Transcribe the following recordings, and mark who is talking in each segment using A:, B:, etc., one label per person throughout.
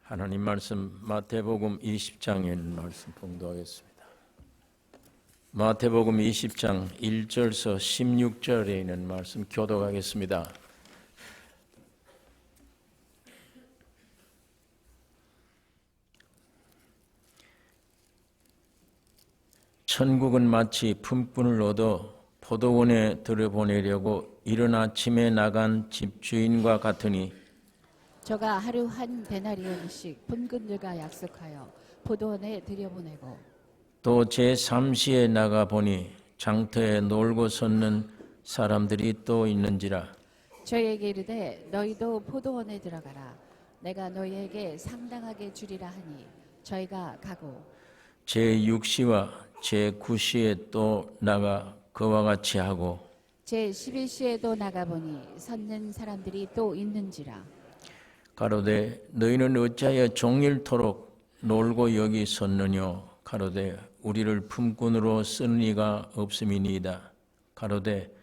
A: 하나님 말씀 마태복음 20장에 있는 말씀 봉독하겠습니다. 마태복음 20장 1절서 16절에 있는 말씀 교독하겠습니다. 천국은 마치 품꾼을 얻어 포도원에 들여보내려고 이른 아침에 나간 집주인과 같으니
B: 저가 하루 한 데나리온씩 품꾼들과 약속하여 포도원에 들여보내고
A: 또 제3시에 나가 보니 장터에 놀고 섰는 사람들이 또 있는지라.
B: 저희에게 이르되 너희도 포도원에 들어가라. 내가 너희에게 상당하게 주리라 하니 저희가 가고
A: 제6시와 제9시에 또 나가 그와 같이 하고
B: 제11시에도 나가보니 섰는 사람들이 또 있는지라.
A: 가로되 너희는 어찌하여 종일토록 놀고 여기 섰느뇨. 가로되 우리를 품꾼으로 쓰는 이가 없음이니이다. 가로되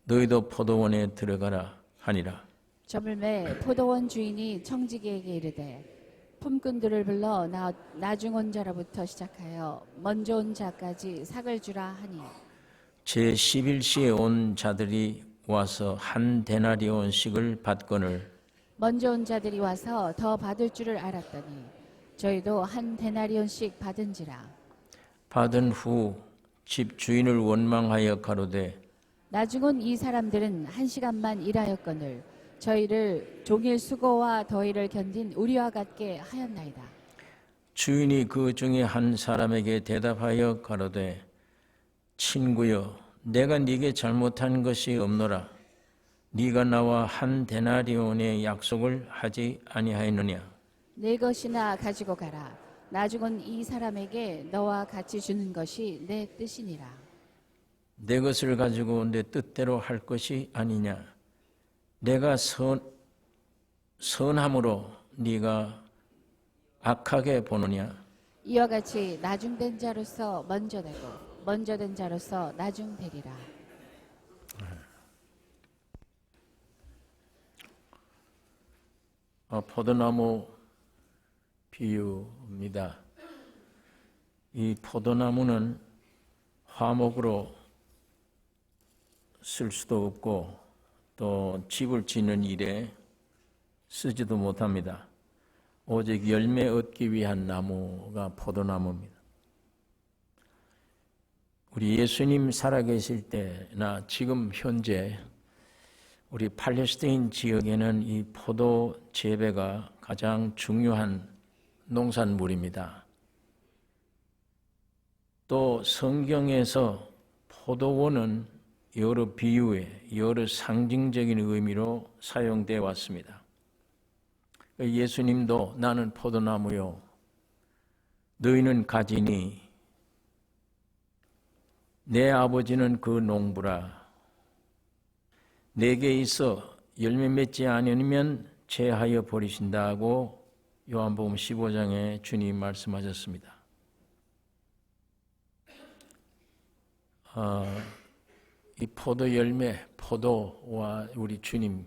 A: 너희도 포도원에 들어가라 하니라.
B: 저물매 포도원 주인이 청지기에게 이르되 품꾼들을 불러 나중 온 자로부터 시작하여 먼저 온 자까지 삭을 주라 하니
A: 제11시에 온 자들이 와서 한 데나리온씩을 받거늘
B: 먼저 온 자들이 와서 더 받을 줄을 알았더니 저희도 한 데나리온씩 받은지라.
A: 받은 후 집주인을 원망하여 가로되
B: 나중 온 이 사람들은 1시간만 일하였거늘 저희를 종일 수고와 더위를 견딘 우리와 같게 하였나이다.
A: 주인이 그 중에 한 사람에게 대답하여 가로되 친구여 내가 네게 잘못한 것이 없노라. 네가 나와 한 데나리온의 약속을 하지 아니하였느냐.
B: 내 것이나 가지고 가라. 나중 온 이 사람에게 너와 같이 주는 것이 내 뜻이니라.
A: 내 것을 가지고 내 뜻대로 할 것이 아니냐. 내가 선함으로 네가 악하게 보느냐.
B: 이와 같이 나중된 자로서 먼저 되고 먼저 된 자로서 나중되리라.
A: 포도나무 비유입니다. 이 포도나무는 화목으로 쓸 수도 없고 또 집을 짓는 일에 쓰지도 못합니다. 오직 열매 얻기 위한 나무가 포도나무입니다. 우리 예수님 살아계실 때나 지금 현재 우리 팔레스타인 지역에는 이 포도 재배가 가장 중요한 농산물입니다. 또 성경에서 포도원은 여러 비유에 여러 상징적인 의미로 사용되어 왔습니다. 예수님도 나는 포도나무요 너희는 가지니 내 아버지는 그 농부라. 내게 있어 열매 맺지 않으면 제하여 버리신다고 요한복음 15장에 주님 말씀하셨습니다. 이 포도 열매, 포도와 우리 주님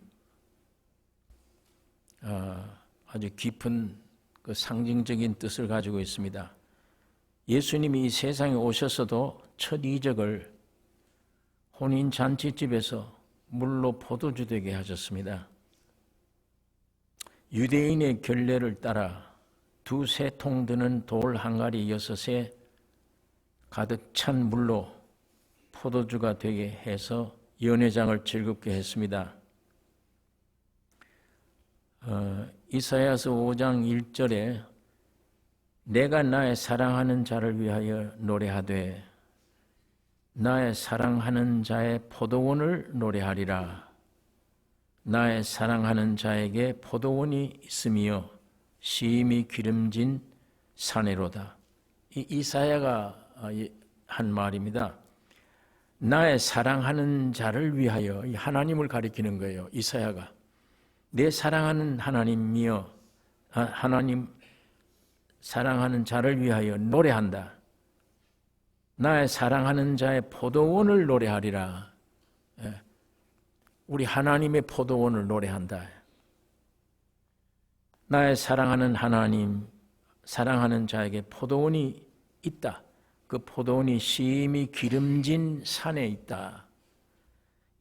A: 아주 깊은 그 상징적인 뜻을 가지고 있습니다. 예수님이 이 세상에 오셨어도 첫 이적을 혼인 잔치집에서 물로 포도주 되게 하셨습니다. 유대인의 결례를 따라 2-3통 드는 돌 항아리 6에 가득 찬 물로 포도주가 되게 해서 연회장을 즐겁게 했습니다. 이사야서 5장 1절에 내가 나의 사랑하는 자를 위하여 노래하되 나의 사랑하는 자의 포도원을 노래하리라. 나의 사랑하는 자에게 포도원이 있으며 심히 기름진 사내로다. 이 이사야가 한 말입니다. 나의 사랑하는 자를 위하여 하나님을 가리키는 거예요. 이사야가 내 사랑하는 하나님이여 하나님 사랑하는 자를 위하여 노래한다. 나의 사랑하는 자의 포도원을 노래하리라. 우리 하나님의 포도원을 노래한다. 나의 사랑하는 하나님, 사랑하는 자에게 포도원이 있다. 그 포도원이 심히 기름진 산에 있다.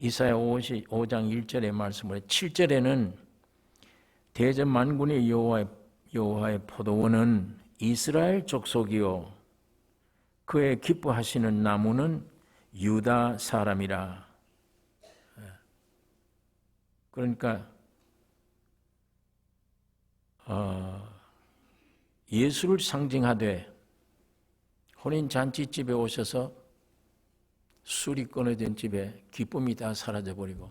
A: 이사야 55장 1절의 말씀으로 7절에는 대전 만군의 여호와의 포도원은 이스라엘 족속이요 그의 기뻐하시는 나무는 유다 사람이라. 그러니까 예수를 상징하되 혼인잔치집에 오셔서 술이 끊어진 집에 기쁨이 다 사라져버리고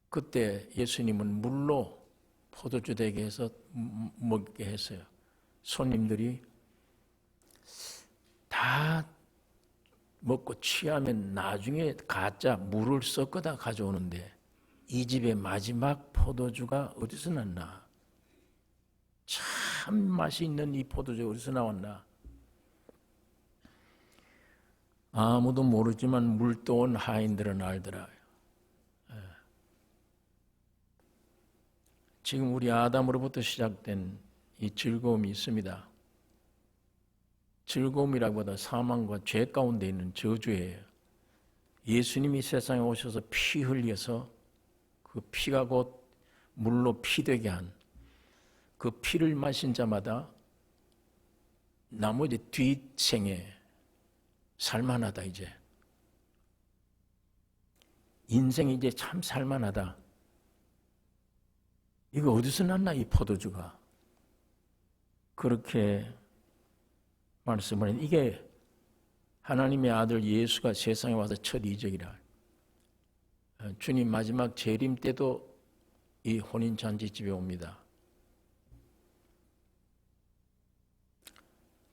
A: 그때 예수님은 물로 포도주 되게 해서 먹게 했어요. 손님들이 다 먹고 취하면 나중에 가짜 물을 섞어다 가져오는데 이 집의 마지막 포도주가 어디서 났나? 참 맛이 있는 이 포도주가 어디서 나왔나? 아무도 모르지만 물도온 하인들은 알더라. 지금 우리 아담으로부터 시작된 이 즐거움이 있습니다. 즐거움이라기보다 사망과 죄 가운데 있는 저주예요. 예수님이 세상에 오셔서 피 흘려서 그 피가 곧 물로 피되게 한 그 피를 마신 자마다 나머지 뒷생에 살만하다. 이제 인생이 이제 참 살만하다. 이거 어디서 났나 이 포도주가. 그렇게 말씀을 했는데 이게 하나님의 아들 예수가 세상에 와서 첫 이적이라. 주님 마지막 재림 때도 이 혼인잔치집에 옵니다.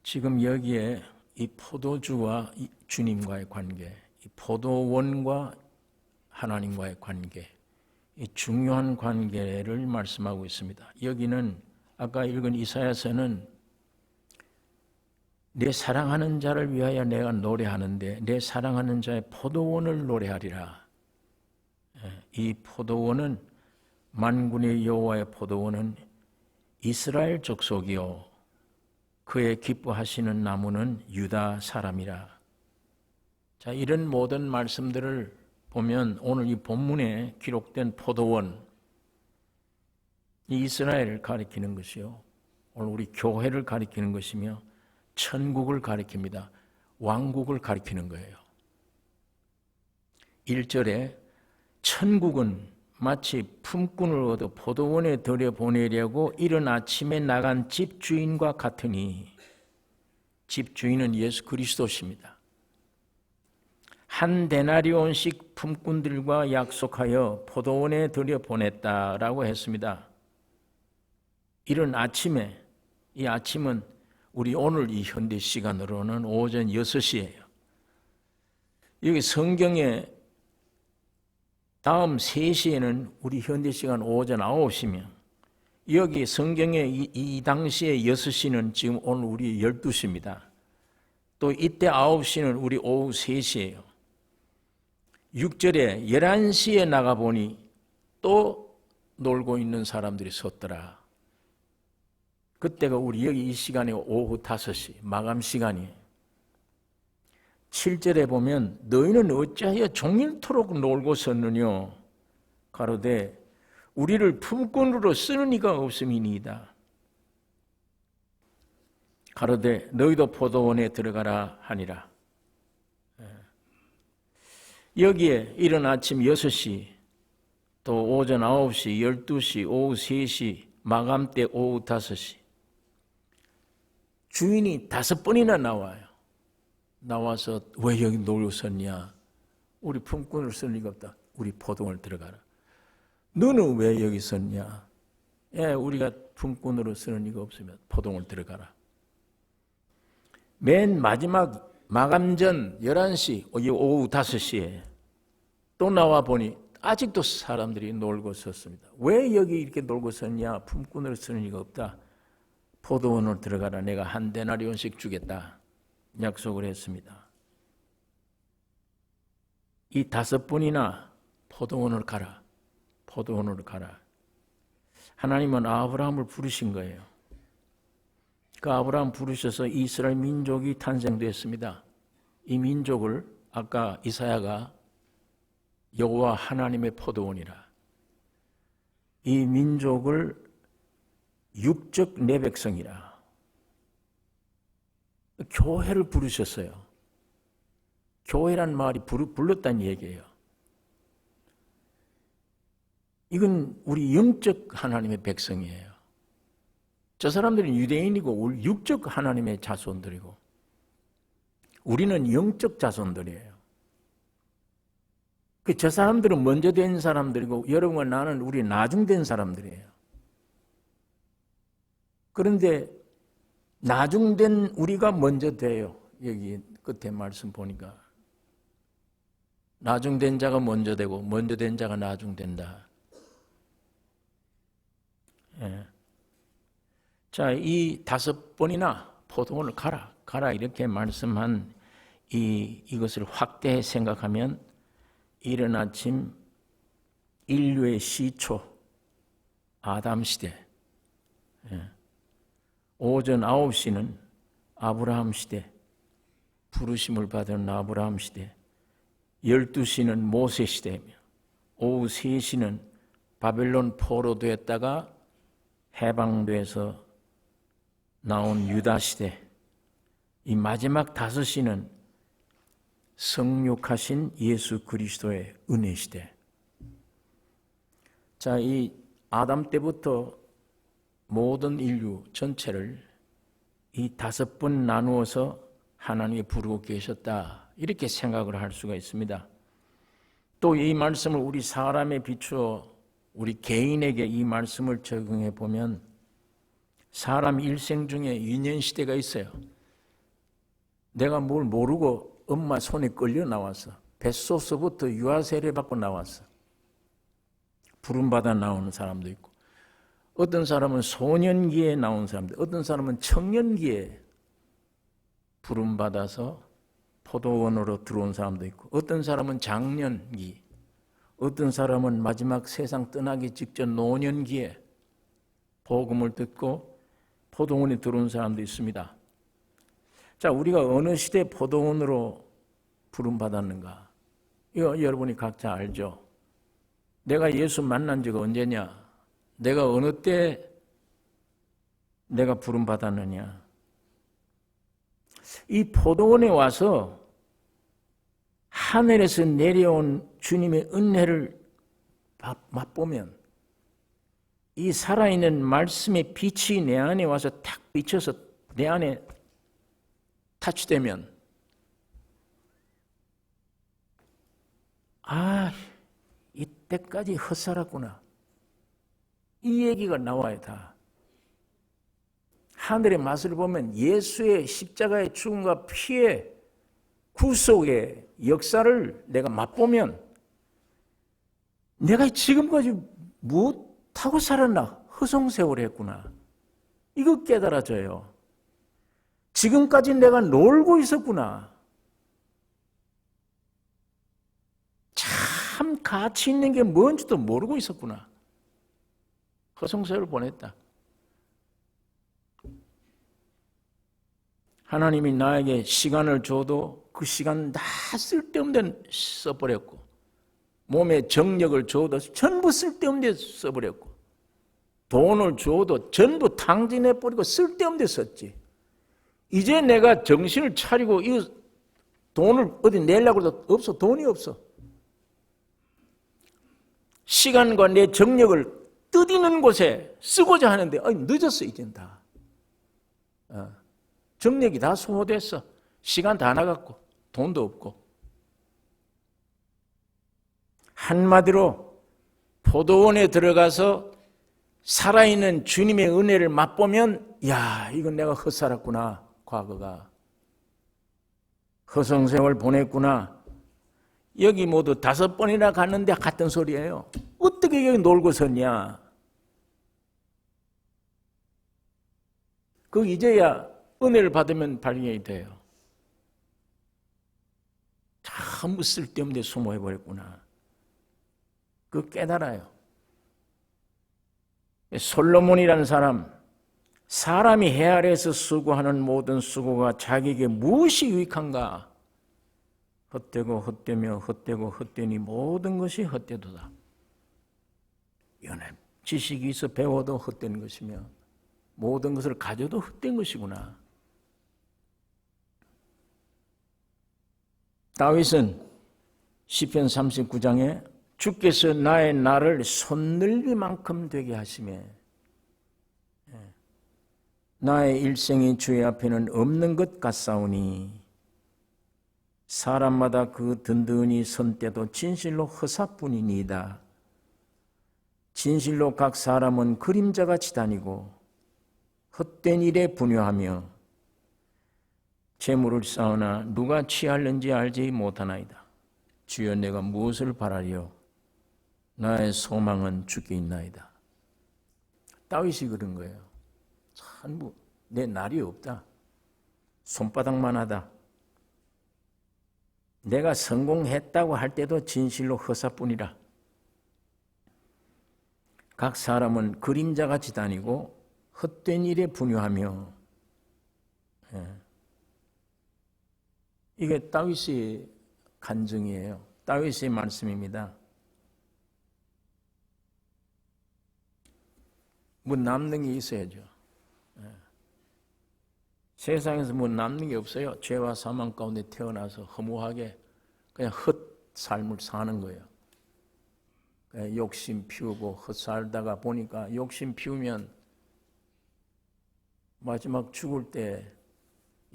A: 지금 여기에 이 포도주와 이 주님과의 관계, 이 포도원과 하나님과의 관계, 이 중요한 관계를 말씀하고 있습니다. 여기는 아까 읽은 이사야서는 내 사랑하는 자를 위하여 내가 노래하는데 내 사랑하는 자의 포도원을 노래하리라. 이 포도원은 만군의 여호와의 포도원은 이스라엘 족속이요 그의 기뻐하시는 나무는 유다 사람이라. 자, 이런 모든 말씀들을 보면 오늘 이 본문에 기록된 포도원, 이 이스라엘을 가리키는 것이요 오늘 우리 교회를 가리키는 것이며 천국을 가리킵니다. 왕국을 가리키는 거예요. 1절에 천국은 마치 품꾼을 얻어 포도원에 들여보내려고 이른 아침에 나간 집주인과 같으니 집주인은 예수 그리스도십니다. 한 데나리온씩 품꾼들과 약속하여 포도원에 들여보냈다라고 했습니다. 이른 아침에, 이 아침은 우리 오늘 이 현대 시간으로는 오전 6시예요. 여기 성경에 다음 3시에는 우리 현대 시간 오전 9시면 여기 성경에 이 당시에 6시는 지금 오늘 우리 12시입니다. 또 이때 9시는 우리 오후 3시예요. 6절에 11시에 나가보니 또 놀고 있는 사람들이 섰더라. 그때가 우리 여기 이 시간에 오후 5시 마감 시간이에요. 7절에 보면 너희는 어찌하여 종일토록 놀고 섰느뇨 가로되 우리를 품꾼으로 쓰는 이가 없음이니이다. 가로되 너희도 포도원에 들어가라 하니라. 여기에 이른 아침 6시 또 오전 9시 12시 오후 3시 마감 때 오후 5시 주인이 5번이나 나와요. 나와서 왜 여기 놀고 섰냐? 우리 품꾼을 쓸 리가 없다. 우리 포도원을 들어가라. 너는 왜 여기 섰냐? 우리가 품꾼으로 쓰는 이가 없으면 포도원을 들어가라. 맨 마지막 마감 전 11시, 오후 5시에 또 나와 보니 아직도 사람들이 놀고 섰습니다. 왜 여기 이렇게 놀고 섰냐? 품꾼으로 쓰는 이가 없다. 포도원으로 들어가라. 내가 한 데나리온씩 주겠다. 약속을 했습니다. 이 5분이나 포도원을 가라. 포도원으로 가라. 하나님은 아브라함을 부르신 거예요. 그 아브라함 부르셔서 이스라엘 민족이 탄생됐습니다. 이 민족을 아까 이사야가 여호와 하나님의 포도원이라, 이 민족을 육적 내 백성이라, 교회를 부르셨어요. 교회란 말이 불렀다는 얘기예요. 이건 우리 영적 하나님의 백성이에요. 저 사람들은 유대인이고 우리 육적 하나님의 자손들이고 우리는 영적 자손들이에요. 저 사람들은 먼저 된 사람들이고 여러분과 나는 우리 나중된 사람들이에요. 그런데 나중된 우리가 먼저 돼요. 여기 끝에 말씀 보니까 나중된 자가 먼저 되고 먼저 된 자가 나중된다. 예. 자, 이 5번이나 포도원을 가라 이렇게 말씀한 이것을 확대해 생각하면 이른 아침 인류의 시초 아담 시대, 오전 9시는 아브라함 시대, 부르심을 받은 아브라함 시대, 12시는 모세 시대이며 오후 3시는 바벨론 포로되었다가 해방돼서 나온 유다 시대, 이 마지막 5시는 성육하신 예수 그리스도의 은혜 시대. 자, 이 아담 때부터 모든 인류 전체를 이 5번 나누어서 하나님이 부르고 계셨다, 이렇게 생각을 할 수가 있습니다. 또 이 말씀을 우리 사람에 비추어 우리 개인에게 이 말씀을 적용해 보면 사람 일생 중에 유년 시대가 있어요. 내가 뭘 모르고 엄마 손에 끌려 나왔어. 뱃속서부터 유아 세례 받고 나왔어. 부름받아 나오는 사람도 있고, 어떤 사람은 소년기에 나온 사람들, 어떤 사람은 청년기에 부름받아서 포도원으로 들어온 사람도 있고, 어떤 사람은 장년기, 어떤 사람은 마지막 세상 떠나기 직전 노년기에 복음을 듣고 포도원에 들어온 사람도 있습니다. 자, 우리가 어느 시대 포도원으로 부름받았는가? 이거 여러분이 각자 알죠? 내가 예수 만난 지가 언제냐? 내가 어느 때 내가 부름받았느냐? 이 포도원에 와서 하늘에서 내려온 주님의 은혜를 맛보면 이 살아있는 말씀의 빛이 내 안에 와서 탁 비쳐서 내 안에 타치되면, 아, 이때까지 헛살았구나, 이 얘기가 나와야 다. 하늘의 맛을 보면 예수의 십자가의 죽음과 피의 구속의 역사를 내가 맛보면 내가 지금까지 무엇하고 살았나, 허송세월 했구나, 이거 깨달아져요. 지금까지 내가 놀고 있었구나, 참 가치 있는 게 뭔지도 모르고 있었구나, 허송세월을 보냈다. 하나님이 나에게 시간을 줘도 그 시간 다 쓸데없는 데 써버렸고, 몸에 정력을 줘도 전부 쓸데없는 데 써버렸고, 돈을 줘도 전부 탕진해버리고 쓸데없는 데 썼지. 이제 내가 정신을 차리고 이 돈을 어디 내려고 해도 없어. 돈이 없어. 시간과 내 정력을 뜻있는 곳에 쓰고자 하는데 늦었어. 이젠 다. 정력이 다 소모됐어. 시간 다 나갔고 돈도 없고. 한마디로 포도원에 들어가서 살아있는 주님의 은혜를 맛보면, 야, 이건 내가 헛살았구나. 과거가 허송세월 보냈구나. 여기 모두 5번이나 갔는데 같은 소리예요. 어떻게 여기 놀고 섰냐? 그 이제야 은혜를 받으면 발견이 돼요. 전부 쓸데없는 데 수모해버렸구나. 그 깨달아요. 솔로몬이라는 사람이 해 아래에서 수고하는 모든 수고가 자기에게 무엇이 유익한가? 헛되고 헛되며 헛되고 헛되니 모든 것이 헛되도다. 연애 지식이 있어 배워도 헛된 것이며 모든 것을 가져도 헛된 것이구나. 다윗은 시편 39장에 주께서 나의 날을 손늘비만큼 되게 하시매 나의 일생이 주의 앞에는 없는 것 같사오니 사람마다 그 든든히 선 때도 진실로 허사뿐이니이다. 진실로 각 사람은 그림자같이 다니고 헛된 일에 분유하며 재물을 쌓으나 누가 취할는지 알지 못하나이다. 주여 내가 무엇을 바라리요? 나의 소망은 주께 있나이다. 다윗이 그런 거예요. 참 내 날이 없다. 손바닥만 하다. 내가 성공했다고 할 때도 진실로 허사뿐이라. 각 사람은 그림자같이 다니고 헛된 일에 분유하며 이게 다윗의 간증이에요. 다윗의 말씀입니다. 뭐 남는 게 있어야죠. 세상에서 뭐 남는 게 없어요. 죄와 사망 가운데 태어나서 허무하게 그냥 헛 삶을 사는 거예요. 그냥 욕심 피우고 헛 살다가 보니까 욕심 피우면 마지막 죽을 때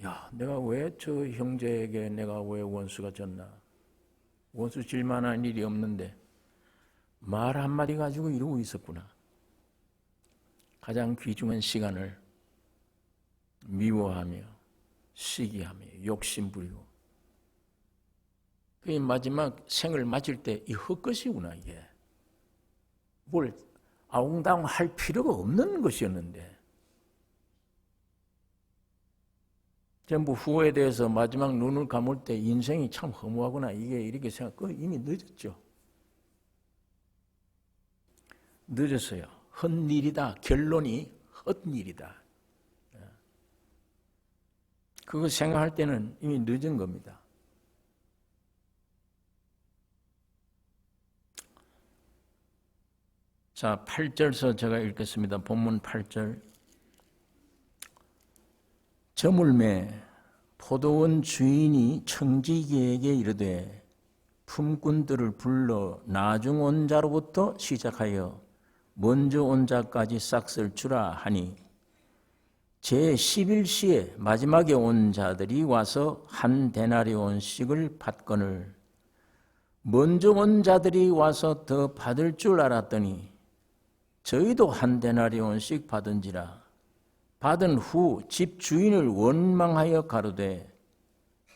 A: 야, 내가 왜 저 형제에게 내가 왜 원수가 졌나? 원수 질 만한 일이 없는데 말 한마디 가지고 이러고 있었구나. 가장 귀중한 시간을 미워하며 시기하며 욕심 부리고 그 마지막 생을 맞을 때 이 헛것이구나 이게. 뭘 아웅다웅 할 필요가 없는 것이었는데 전부 후에 대해서 마지막 눈을 감을 때 인생이 참 허무하구나 이게 이렇게 생각 이미 늦었죠. 늦었어요. 헛일이다. 결론이 헛일이다. 그거 생각할 때는 이미 늦은 겁니다. 자, 8절서 제가 읽겠습니다. 본문 8절. 저물매 포도원 주인이 청지기에게 이르되 품꾼들을 불러 나중 온 자로부터 시작하여 먼저 온 자까지 싹쓸 주라 하니 제11시에 마지막에 온 자들이 와서 한 데나리온씩을 받거늘 먼저 온 자들이 와서 더 받을 줄 알았더니 저희도 한 데나리온씩 받은지라. 받은 후 집 주인을 원망하여 가로되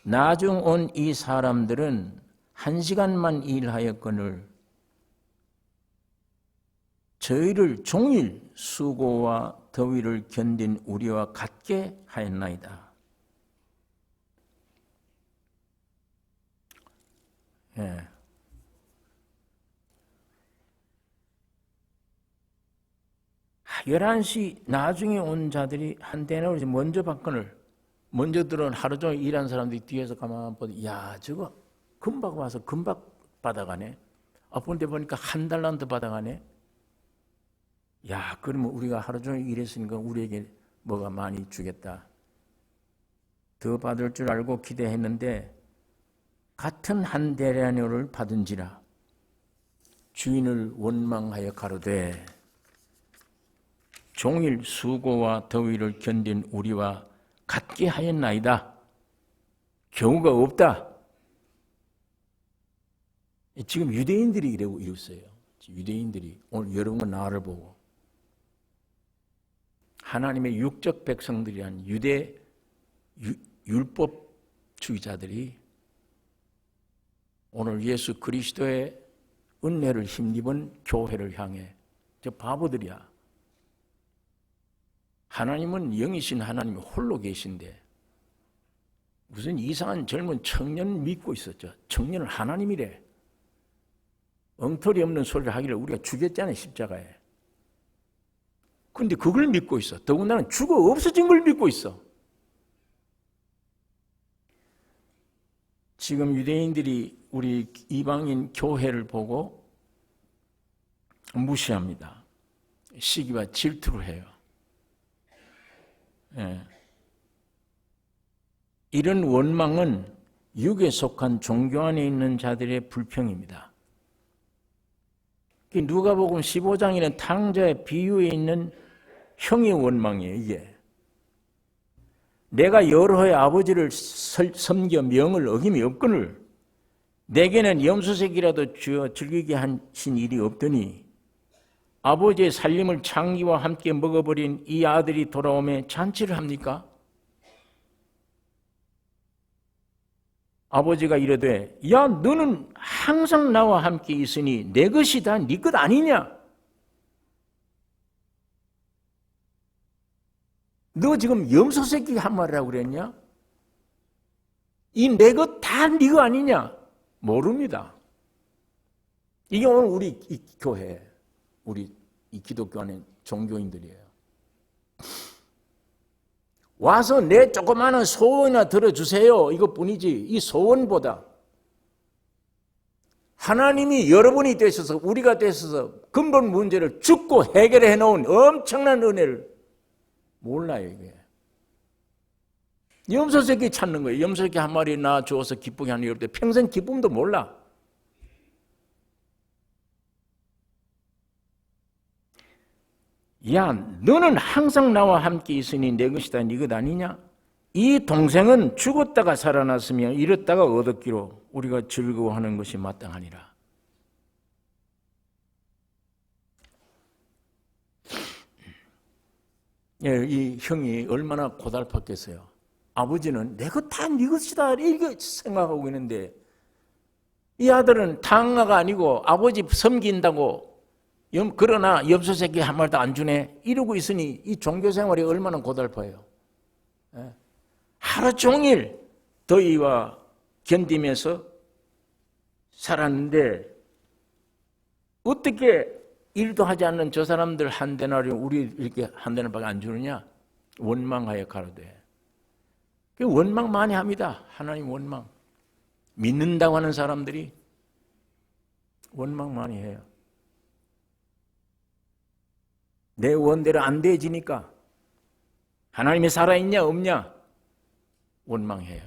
A: 나중 온 이 사람들은 1시간만 일하였거늘 저희를 종일 수고와 더위를 견딘 우리와 같게 하였나이다. 예. 아, 11시 나중에 온 자들이 한 대나리 먼저 받거늘 먼저 들어온 하루 종일 일한 사람들이 뒤에서 가만 보니 야 저거 금방 와서 금방 받아가네. 본데 보니까 한 달란트 받아가네. 야, 그러면 우리가 하루 종일 일했으니까 우리에게 뭐가 많이 주겠다. 더 받을 줄 알고 기대했는데 같은 한 데나리온을 받은지라. 주인을 원망하여 가로되 종일 수고와 더위를 견딘 우리와 같게 하였나이다. 경우가 없다. 지금 유대인들이 이러고 있어요. 유대인들이 오늘 여러분과 나를 보고 하나님의 육적 백성들이란 유대 율법주의자들이 오늘 예수 그리스도의 은혜를 힘입은 교회를 향해 저 바보들이야. 하나님은 영이신 하나님이 홀로 계신데 무슨 이상한 젊은 청년 믿고 있었죠. 청년은 하나님이래. 엉터리 없는 소리를 하기를 우리가 죽였잖아요. 십자가에. 그런데 그걸 믿고 있어. 더군다나 죽어 없어진 걸 믿고 있어. 지금 유대인들이 우리 이방인 교회를 보고 무시합니다. 시기와 질투를 해요. 예. 이런 원망은 육에 속한 종교 안에 있는 자들의 불평입니다. 누가복음 15장에는 탕자의 비유에 있는 형의 원망이에요. 이게 내가 여러 해 아버지를 섬겨 명을 어김이 없거늘 내게는 염소새끼라도 주어 즐기게 하신 일이 없더니 아버지의 살림을 창기와 함께 먹어버린 이 아들이 돌아오매 잔치를 합니까? 아버지가 이르되 야 너는 항상 나와 함께 있으니 내 것이 다 네 것 아니냐? 너 지금 염소새끼 한 말이라고 그랬냐? 이 내 것 다 네 거 아니냐? 모릅니다. 이게 오늘 우리 이 교회, 우리 이 기독교 안에 종교인들이에요. 와서 내 조그마한 소원이나 들어주세요. 이것뿐이지. 이 소원보다 하나님이 여러분이 되셔서 우리가 되셔서 근본 문제를 죽고 해결해 놓은 엄청난 은혜를 몰라요. 이게 염소새끼 찾는 거예요. 염소새끼 한 마리 낳아 주어서 기쁘게 하는 일 때 평생 기쁨도 몰라. 야 너는 항상 나와 함께 있으니 내 것이다 네 것 아니냐? 이 동생은 죽었다가 살아났으며 잃었다가 얻었기로 우리가 즐거워하는 것이 마땅하니라. 예, 이 형이 얼마나 고달팠겠어요. 아버지는 내 것 다 네 것이다 이렇게 생각하고 있는데 이 아들은 탕아가 아니고 아버지 섬긴다고 그러나 염소새끼 한 마리도 안 주네 이러고 있으니 이 종교생활이 얼마나 고달파요. 하루 종일 더위와 견디면서 살았는데 어떻게 일도 하지 않는 저 사람들 한 데나리 우리 이렇게 한 데나밖에 안 주느냐? 원망하여 가로되. 원망 많이 합니다. 하나님 원망. 믿는다고 하는 사람들이 원망 많이 해요. 내 원대로 안 되지니까 하나님이 살아있냐 없냐 원망해요.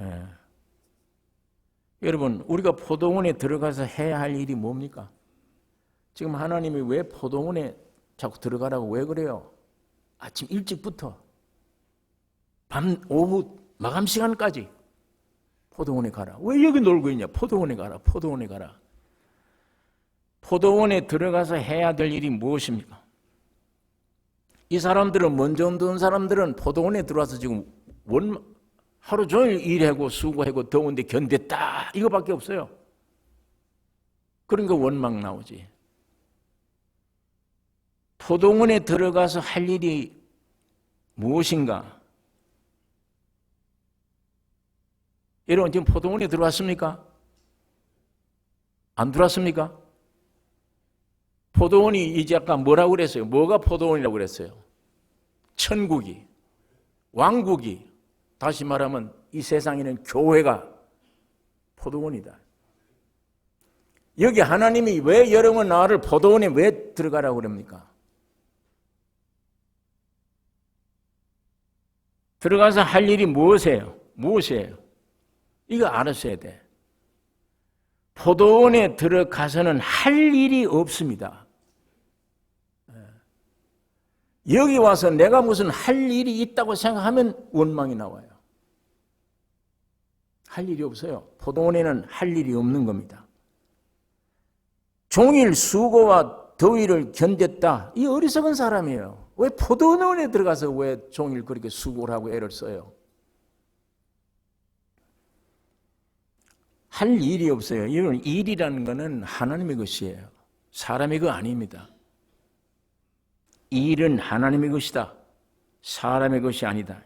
A: 예. 여러분 우리가 포도원에 들어가서 해야 할 일이 뭡니까? 지금 하나님이 왜 포도원에 자꾸 들어가라고 왜 그래요? 아침 일찍부터 밤 오후 마감 시간까지 포도원에 가라. 왜 여기 놀고 있냐? 포도원에 가라. 포도원에 가라. 포도원에 들어가서 해야 될 일이 무엇입니까? 이 사람들은 먼저 온 사람들은 포도원에 들어와서 지금 하루 종일 일하고 수고하고 더운데 견뎠다 이거밖에 없어요. 그러니까 원망 나오지. 포도원에 들어가서 할 일이 무엇인가? 여러분 지금 포도원에 들어왔습니까? 안 들어왔습니까? 포도원이 이제 아까 뭐라고 그랬어요? 뭐가 포도원이라고 그랬어요? 천국이, 왕국이, 다시 말하면 이 세상에는 교회가 포도원이다. 여기 하나님이 왜 여러분 나를 포도원에 왜 들어가라고 그럽니까? 들어가서 할 일이 무엇이에요? 무엇이에요? 이거 알았어야 돼. 포도원에 들어가서는 할 일이 없습니다. 여기 와서 내가 무슨 할 일이 있다고 생각하면 원망이 나와요. 할 일이 없어요. 포도원에는 할 일이 없는 겁니다. 종일 수고와 더위를 견뎠다. 이 어리석은 사람이에요. 왜 포도원에 들어가서 왜 종일 그렇게 수고를 하고 애를 써요? 할 일이 없어요. 이런 일이라는 것은 하나님의 것이에요. 사람의 것 아닙니다. 일은 하나님의 것이다. 사람의 것이 아니다.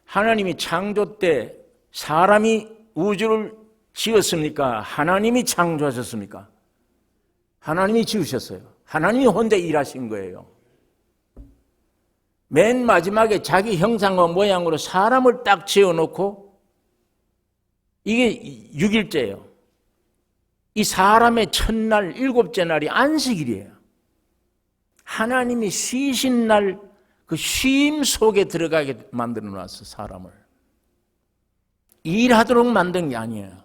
A: 하나님이 창조 때 사람이 우주를 지었습니까? 하나님이 창조하셨습니까? 하나님이 지으셨어요. 하나님이 혼자 일하신 거예요. 맨 마지막에 자기 형상과 모양으로 사람을 딱 지어놓고 이게 6일째예요. 이 사람의 첫날, 7째 날이 안식일이에요. 하나님이 쉬신 날 그 쉼 속에 들어가게 만들어 놨어, 사람을. 일하도록 만든 게 아니에요.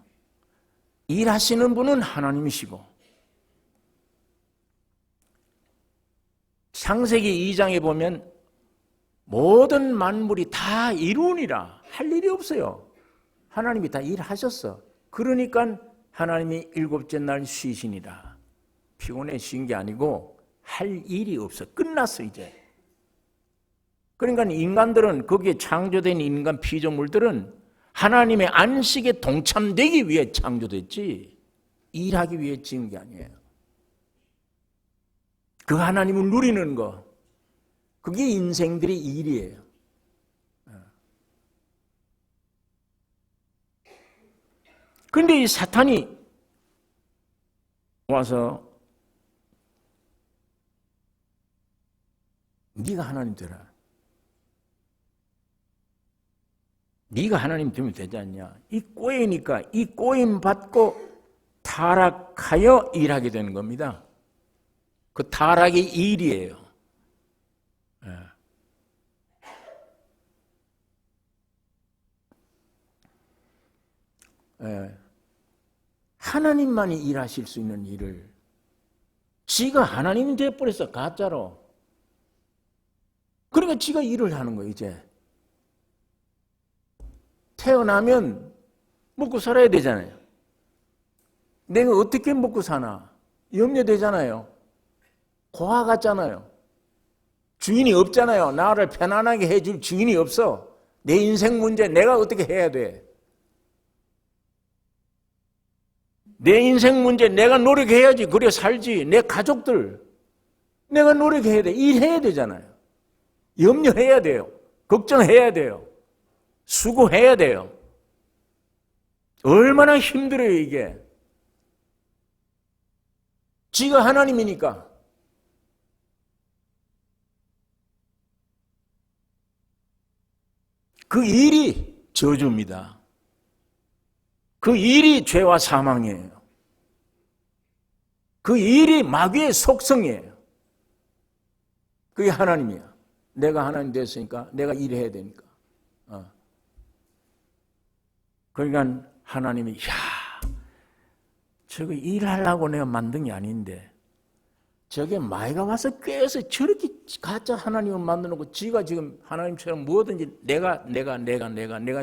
A: 일하시는 분은 하나님이시고. 창세기 2장에 보면 모든 만물이 다 이루니라 할 일이 없어요. 하나님이 다 일하셨어. 그러니까 하나님이 7째 날 쉬시니라. 피곤해 쉰 게 아니고 할 일이 없어. 끝났어 이제. 그러니까 인간들은, 거기에 창조된 인간 피조물들은 하나님의 안식에 동참되기 위해 창조됐지 일하기 위해 지은 게 아니에요. 그 하나님을 누리는 거, 그게 인생들의 일이에요. 그런데 이 사탄이 와서 네가 하나님 되라. 네가 하나님 되면 되지 않냐. 이 꼬이니까 이 꼬임 받고 타락하여 일하게 되는 겁니다. 그 타락이 일이에요. 하나님만이 일하실 수 있는 일을 지가 하나님이 되어버려서 가짜로. 그러니까 지가 일을 하는 거예요. 이제 태어나면 먹고 살아야 되잖아요. 내가 어떻게 먹고 사나 염려되잖아요. 고아 같잖아요. 주인이 없잖아요. 나를 편안하게 해줄 주인이 없어. 내 인생 문제 내가 어떻게 해야 돼? 내 인생 문제 내가 노력해야지. 그래 살지. 내 가족들 내가 노력해야 돼. 일해야 되잖아요. 염려해야 돼요. 걱정해야 돼요. 수고해야 돼요. 얼마나 힘들어요 이게. 지가 하나님이니까. 그 일이 저주입니다. 그 일이 죄와 사망이에요. 그 일이 마귀의 속성이에요. 그게 하나님이야. 내가 하나님 됐으니까 내가 일해야 되니까. 그러니까 하나님이 저거 일하려고 내가 만든 게 아닌데 저게 마귀가 와서 꾀서 저렇게 가짜 하나님을 만들어놓고 지가 지금 하나님처럼 뭐든지 내가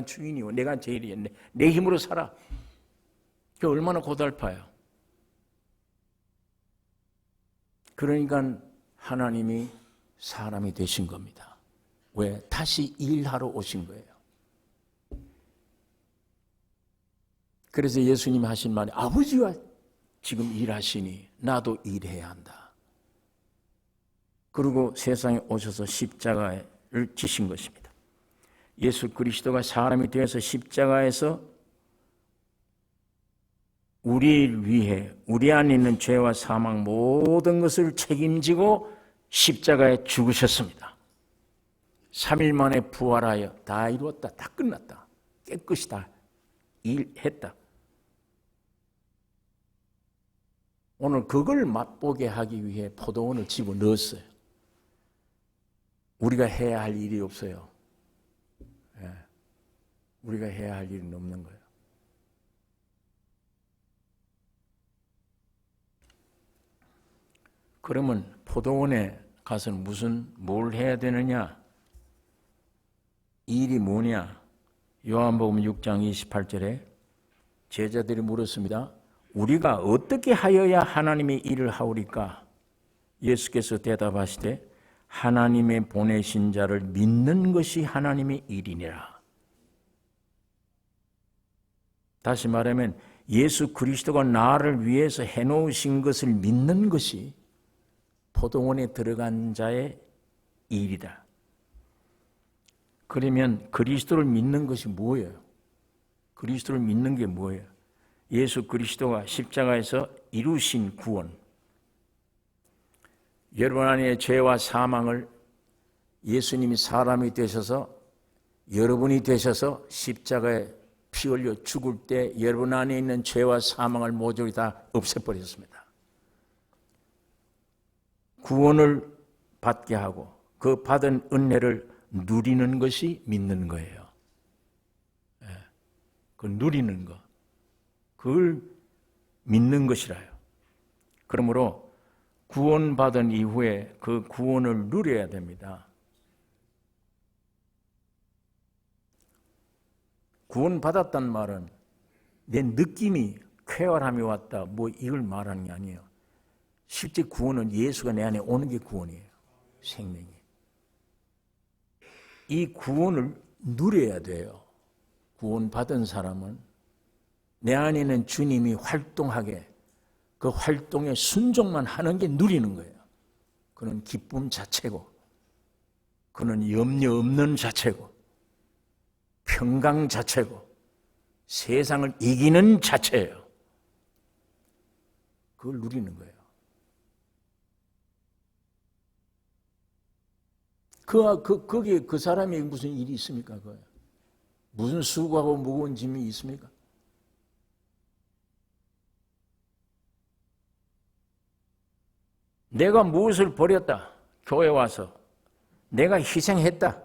A: 주인이고 내가 제일이야. 내 힘으로 살아. 그게 얼마나 고달파요. 그러니까 하나님이 사람이 되신 겁니다. 왜? 다시 일하러 오신 거예요. 그래서 예수님이 하신 말이 아버지가 지금 일하시니 나도 일해야 한다. 그리고 세상에 오셔서 십자가를 지신 것입니다. 예수 그리스도가 사람이 되어서 십자가에서 우리를 위해 우리 안에 있는 죄와 사망 모든 것을 책임지고 십자가에 죽으셨습니다. 3일 만에 부활하여 다 이루었다. 다 끝났다. 깨끗이 다 일했다. 오늘 그걸 맛보게 하기 위해 포도원을 집어넣었어요. 우리가 해야 할 일이 없어요. 우리가 해야 할 일은 없는 거예요. 그러면 포도원에 가서는 뭘 해야 되느냐? 일이 뭐냐? 요한복음 6장 28절에 제자들이 물었습니다. 우리가 어떻게 하여야 하나님의 일을 하오리까? 예수께서 대답하시되 하나님의 보내신 자를 믿는 것이 하나님의 일이니라. 다시 말하면 예수 그리스도가 나를 위해서 해놓으신 것을 믿는 것이 포도원에 들어간 자의 일이다. 그러면 그리스도를 믿는 것이 뭐예요? 그리스도를 믿는 게 뭐예요? 예수 그리스도가 십자가에서 이루신 구원, 여러분 안에 죄와 사망을 예수님이 사람이 되셔서 여러분이 되셔서 십자가에 피 흘려 죽을 때 여러분 안에 있는 죄와 사망을 모조리 다 없애버렸습니다. 구원을 받게 하고 그 받은 은혜를 누리는 것이 믿는 거예요. 그 누리는 것, 그걸 믿는 것이라요. 그러므로 구원받은 이후에 그 구원을 누려야 됩니다. 구원받았단 말은 내 느낌이 쾌활함이 왔다 뭐 이걸 말하는 게 아니에요. 실제 구원은 예수가 내 안에 오는 게 구원이에요. 생명이. 이 구원을 누려야 돼요. 구원받은 사람은 내 안에 있는 주님이 활동하게 그 활동에 순종만 하는 게 누리는 거예요. 그는 기쁨 자체고 그는 염려 없는 자체고 평강 자체고 세상을 이기는 자체예요. 그걸 누리는 거예요. 거기에 그 사람이 무슨 일이 있습니까? 무슨 수고하고 무거운 짐이 있습니까? 내가 무엇을 버렸다. 교회 와서 내가 희생했다.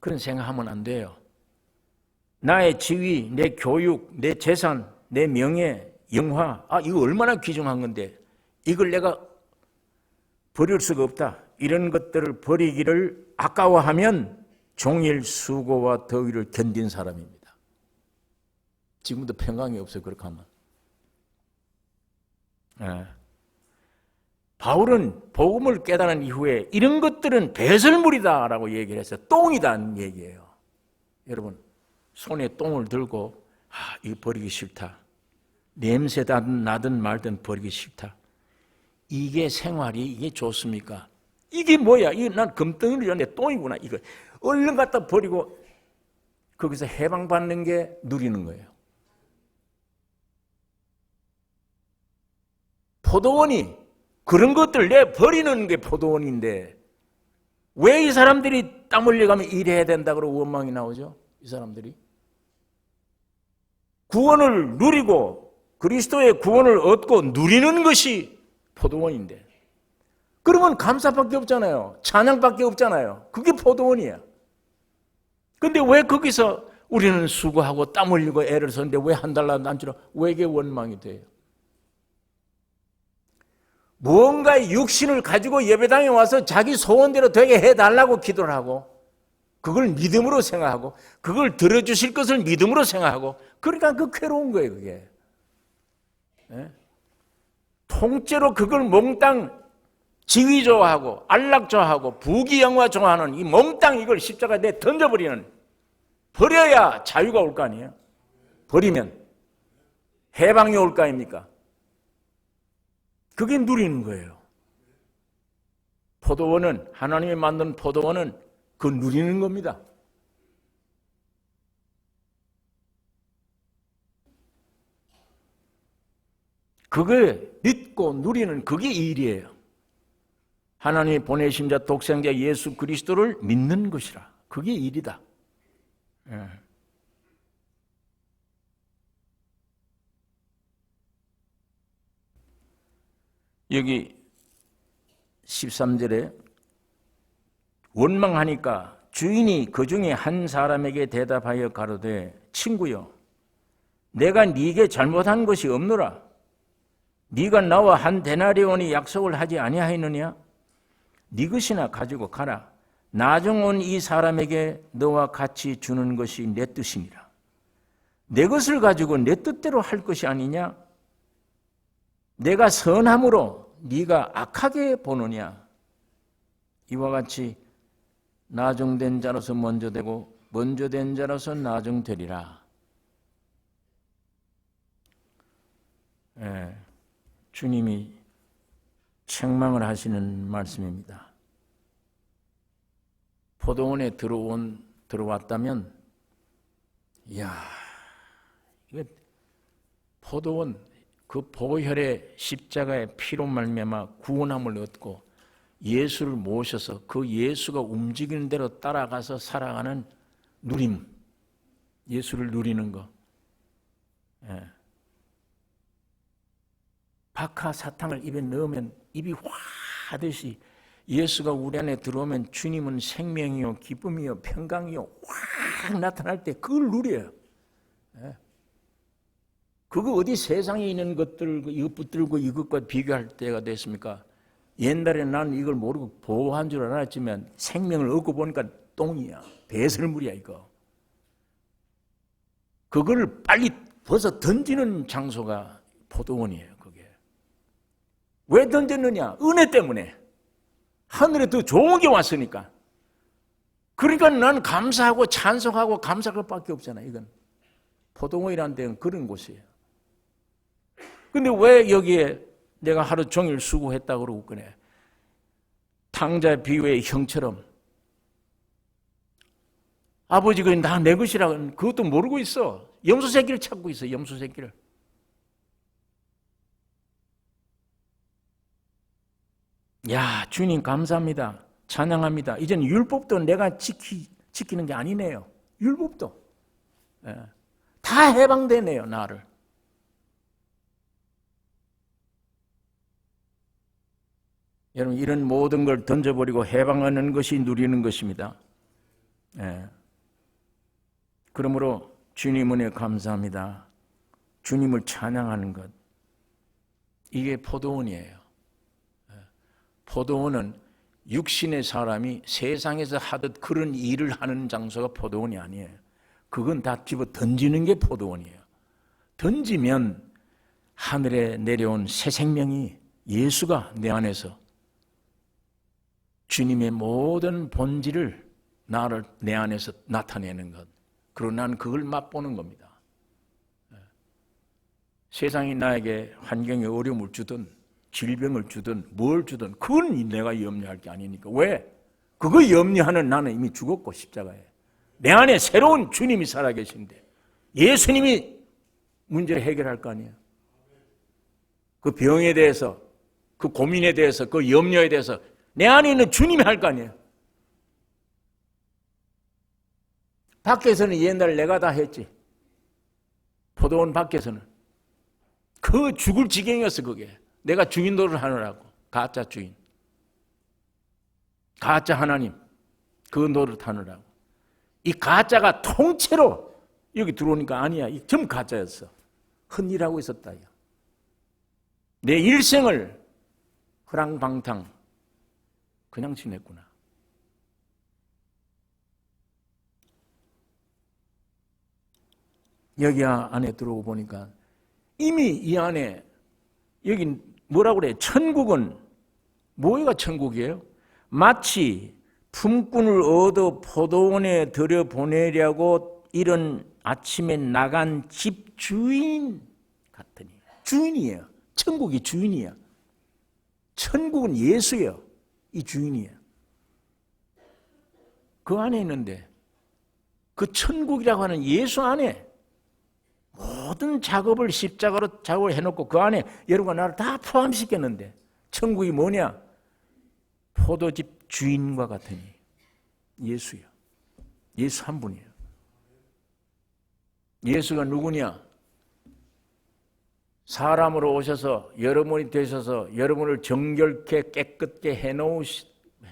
A: 그런 생각하면 안 돼요. 나의 지위, 내 교육, 내 재산, 내 명예, 영화, 이거 얼마나 귀중한 건데 이걸 내가 버릴 수가 없다. 이런 것들을 버리기를 아까워하면 종일 수고와 더위를 견딘 사람입니다. 지금도 평강이 없어요. 그렇게 하면. 바울은 복음을 깨달은 이후에 이런 것들은 배설물이다라고 얘기를 했어요. 똥이다는 얘기예요. 여러분 손에 똥을 들고 이거 버리기 싫다. 냄새 나든 말든 버리기 싫다. 이게 생활이 이게 좋습니까? 이게 뭐야? 이게 난 금덩이를 내 똥이구나. 이거 얼른 갖다 버리고 거기서 해방받는 게 누리는 거예요. 포도원이 그런 것들 내 버리는 게 포도원인데 왜 이 사람들이 땀 흘려가면 일해야 된다고 원망이 나오죠? 이 사람들이 구원을 누리고 그리스도의 구원을 얻고 누리는 것이 포도원인데 그러면 감사밖에 없잖아요. 찬양밖에 없잖아요. 그게 포도원이야. 근데 왜 거기서 우리는 수고하고 땀 흘리고 애를 썼는데 왜 한 달라도 안 주나? 왜 이게 원망이 돼요? 무언가의 육신을 가지고 예배당에 와서 자기 소원대로 되게 해달라고 기도를 하고 그걸 믿음으로 생각하고 그걸 들어주실 것을 믿음으로 생각하고 그러니까 그 괴로운 거예요. 그게 통째로 그걸 몽땅 지위 좋아하고 안락 좋아하고 부귀영화 좋아하는 이 몽땅 이걸 십자가에 내 던져버리는 버려야 자유가 올 거 아니에요. 버리면 해방이 올 거 아닙니까? 그게 누리는 거예요. 포도원은 하나님이 만든 포도원은 그 누리는 겁니다. 그게 믿고 누리는 그게 일이에요. 하나님이 보내신 자 독생자 예수 그리스도를 믿는 것이라. 그게 일이다. 여기 13절에 원망하니까 주인이 그 중에 한 사람에게 대답하여 가로되 친구여 내가 네게 잘못한 것이 없노라. 네가 나와 한 데나리온이 약속을 하지 아니하였느냐? 네 것이나 가지고 가라. 나중 온 이 사람에게 너와 같이 주는 것이 내 뜻이니라. 내 것을 가지고 내 뜻대로 할 것이 아니냐? 내가 선함으로 네가 악하게 보느냐? 이와 같이 나중된 자로서 먼저 되고 먼저 된 자로서 나중되리라. 주님이 책망을 하시는 말씀입니다. 포도원에 들어왔다면, 이야, 이게 포도원 그 보혈의 십자가의 피로 말미암아 구원함을 얻고 예수를 모셔서 그 예수가 움직이는 대로 따라가서 살아가는 누림, 예수를 누리는 거. 예. 박하 사탕을 입에 넣으면 입이 화 하듯이 예수가 우리 안에 들어오면 주님은 생명이요 기쁨이요 평강이요 확 나타날 때 그걸 누려요. 예. 그거 어디 세상에 있는 것들 이것 붙들고 이것과 비교할 때가 됐습니까? 옛날에 나는 이걸 모르고 보호한 줄 알았지만 생명을 얻고 보니까 똥이야. 배설물이야 이거. 그걸 빨리 벗어 던지는 장소가 포도원이에요. 그게. 왜 던졌느냐? 은혜 때문에. 하늘에 더 좋은 게 왔으니까. 그러니까 난 감사하고 찬송하고 감사할 밖에 없잖아. 이건 포도원이라는 데는 그런 곳이에요. 근데 왜 여기에 내가 하루 종일 수고했다고 그러고 그래? 탕자 비유의 형처럼 아버지가 다 내 것이라고 그것도 모르고 있어. 염소 새끼를 찾고 있어. 염소 새끼를. 야, 주님 감사합니다. 찬양합니다. 이제는 율법도 내가 지키는 게 아니네요. 율법도. 예. 다 해방되네요, 나를. 여러분, 이런 모든 걸 던져버리고 해방하는 것이 누리는 것입니다. 예. 그러므로 주님 은혜 감사합니다. 주님을 찬양하는 것. 이게 포도원이에요. 예. 포도원은 육신의 사람이 세상에서 하듯 그런 일을 하는 장소가 포도원이 아니에요. 그건 다 집어 던지는 게 포도원이에요. 던지면 하늘에 내려온 새 생명이 예수가 내 안에서 주님의 모든 본질을 나를 내 안에서 나타내는 것. 그리고 나는 그걸 맛보는 겁니다. 세상이 나에게 환경에 어려움을 주든 질병을 주든 뭘 주든 그건 내가 염려할 게 아니니까. 왜? 그거 염려하는 나는 이미 죽었고 십자가에. 내 안에 새로운 주님이 살아계신데 예수님이 문제를 해결할 거 아니에요. 그 병에 대해서 그 고민에 대해서 그 염려에 대해서 내 안에 있는 주님이 할 거 아니에요. 밖에서는 옛날에 내가 다 했지. 포도원 밖에서는. 그 죽을 지경이었어 그게. 내가 주인 노릇을 하느라고. 가짜 주인. 가짜 하나님. 그 노릇 하느라고. 이 가짜가 통째로 여기 들어오니까 아니야. 이 전부 가짜였어. 헛일하고 있었다. 내 일생을 허랑방탕 그냥 지냈구나. 여기 안에 들어오고 보니까 이미 이 안에 여기 뭐라고 그래? 천국은 뭐가 천국이에요? 마치 품꾼을 얻어 포도원에 들여보내려고 이런 아침에 나간 집 주인 같으니. 주인이에요. 천국이 주인이야. 천국은 예수예요. 이 주인이에요. 그 안에 있는데 그 천국이라고 하는 예수 안에 모든 작업을 십자가로 작업을 해놓고 그 안에 여러분과 나를 다 포함시켰는데 천국이 뭐냐? 포도집 주인과 같으니 예수요. 예수 한 분이에요. 예수가 누구냐? 사람으로 오셔서 여러분이 되셔서 여러분을 정결케 깨끗게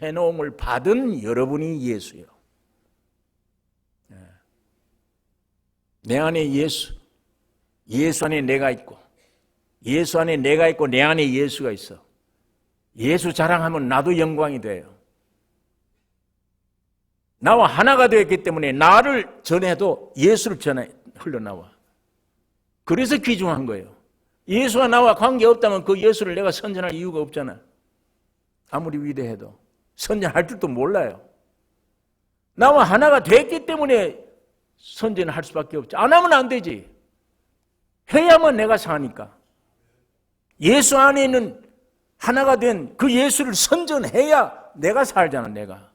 A: 해놓음을 받은 여러분이 예수예요. 내 안에 예수, 예수 안에 내가 있고 예수 안에 내가 있고 내 안에 예수가 있어. 예수 자랑하면 나도 영광이 돼요. 나와 하나가 되었기 때문에 나를 전해도 예수를 전해 흘러나와. 그래서 귀중한 거예요. 예수와 나와 관계없다면 그 예수를 내가 선전할 이유가 없잖아. 아무리 위대해도 선전할 줄도 몰라요. 나와 하나가 됐기 때문에 선전을 할 수밖에 없지. 안 하면 안 되지. 해야만 내가 사니까. 예수 안에 있는 하나가 된 그 예수를 선전해야 내가 살잖아. 내가.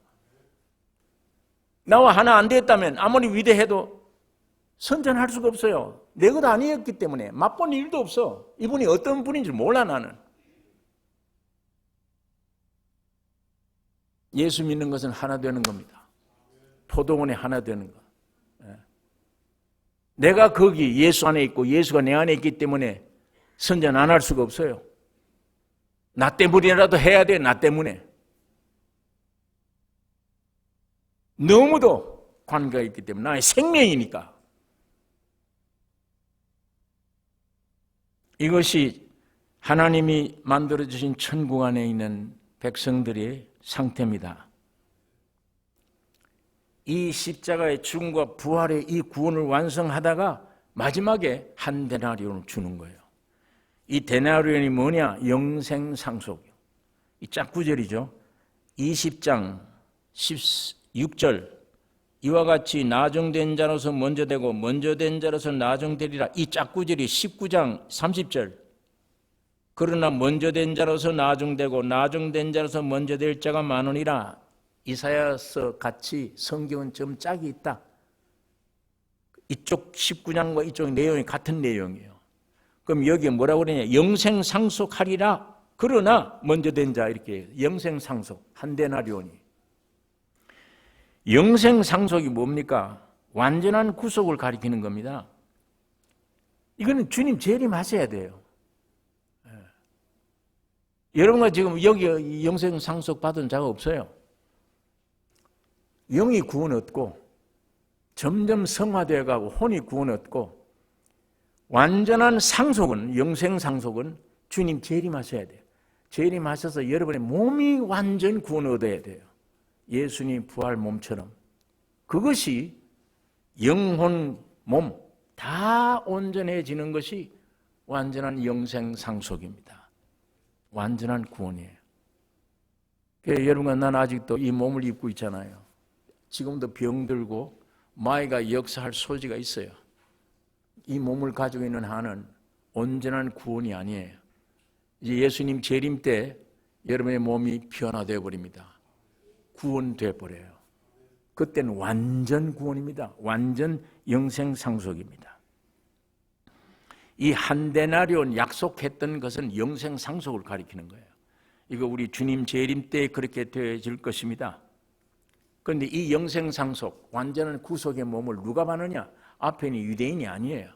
A: 나와 하나 안 됐다면 아무리 위대해도 선전할 수가 없어요. 내 것 아니었기 때문에 맛본 일도 없어. 이분이 어떤 분인지 몰라 나는. 예수 믿는 것은 하나 되는 겁니다. 포도원에 하나 되는 것. 내가 거기 예수 안에 있고 예수가 내 안에 있기 때문에 선전 안 할 수가 없어요. 나 때문이라도 해야 돼. 나 때문에. 너무도 관계가 있기 때문에 나의 생명이니까. 이것이 하나님이 만들어주신 천국 안에 있는 백성들의 상태입니다. 이 십자가의 죽음과 부활의 이 구원을 완성하다가 마지막에 한 데나리온을 주는 거예요. 이 데나리온이 뭐냐? 영생상속. 이 짝구절이죠. 20장 16절 이와 같이 나중된 자로서 먼저 되고 먼저 된 자로서 나중되리라. 이 짝구절이 19장 30절 그러나 먼저 된 자로서 나중되고 나중된 자로서 먼저 될 자가 많으니라. 이사야서 같이 성경은 좀 짝이 있다. 이쪽 19장과 이쪽 내용이 같은 내용이에요. 그럼 여기에 뭐라고 그러냐? 영생상속하리라. 그러나 먼저 된 자 이렇게 영생상속 한 데나리온이. 영생상속이 뭡니까? 완전한 구속을 가리키는 겁니다. 이거는 주님 재림하셔야 돼요. 여러분과 지금 여기 영생상속 받은 자가 없어요. 영이 구원 얻고 점점 성화되어 가고 혼이 구원 얻고 완전한 상속은 영생상속은 주님 재림하셔야 돼요. 재림하셔서 여러분의 몸이 완전 구원 얻어야 돼요. 예수님 부활 몸처럼. 그것이 영혼, 몸 다 온전해지는 것이 완전한 영생상속입니다. 완전한 구원이에요. 여러분과 난 아직도 이 몸을 입고 있잖아요. 지금도 병들고 마귀가 역사할 소지가 있어요. 이 몸을 가지고 있는 한은 온전한 구원이 아니에요. 이제 예수님 재림 때 여러분의 몸이 변화되어 버립니다. 구원되어 버려요. 그때는 완전 구원입니다. 완전 영생상속입니다. 이 한 데나리온 약속했던 것은 영생상속을 가리키는 거예요. 이거 우리 주님 재림 때 그렇게 되어질 것입니다. 그런데 이 영생상속, 완전한 구속의 몸을 누가 받느냐? 앞에 있는 유대인이 아니에요.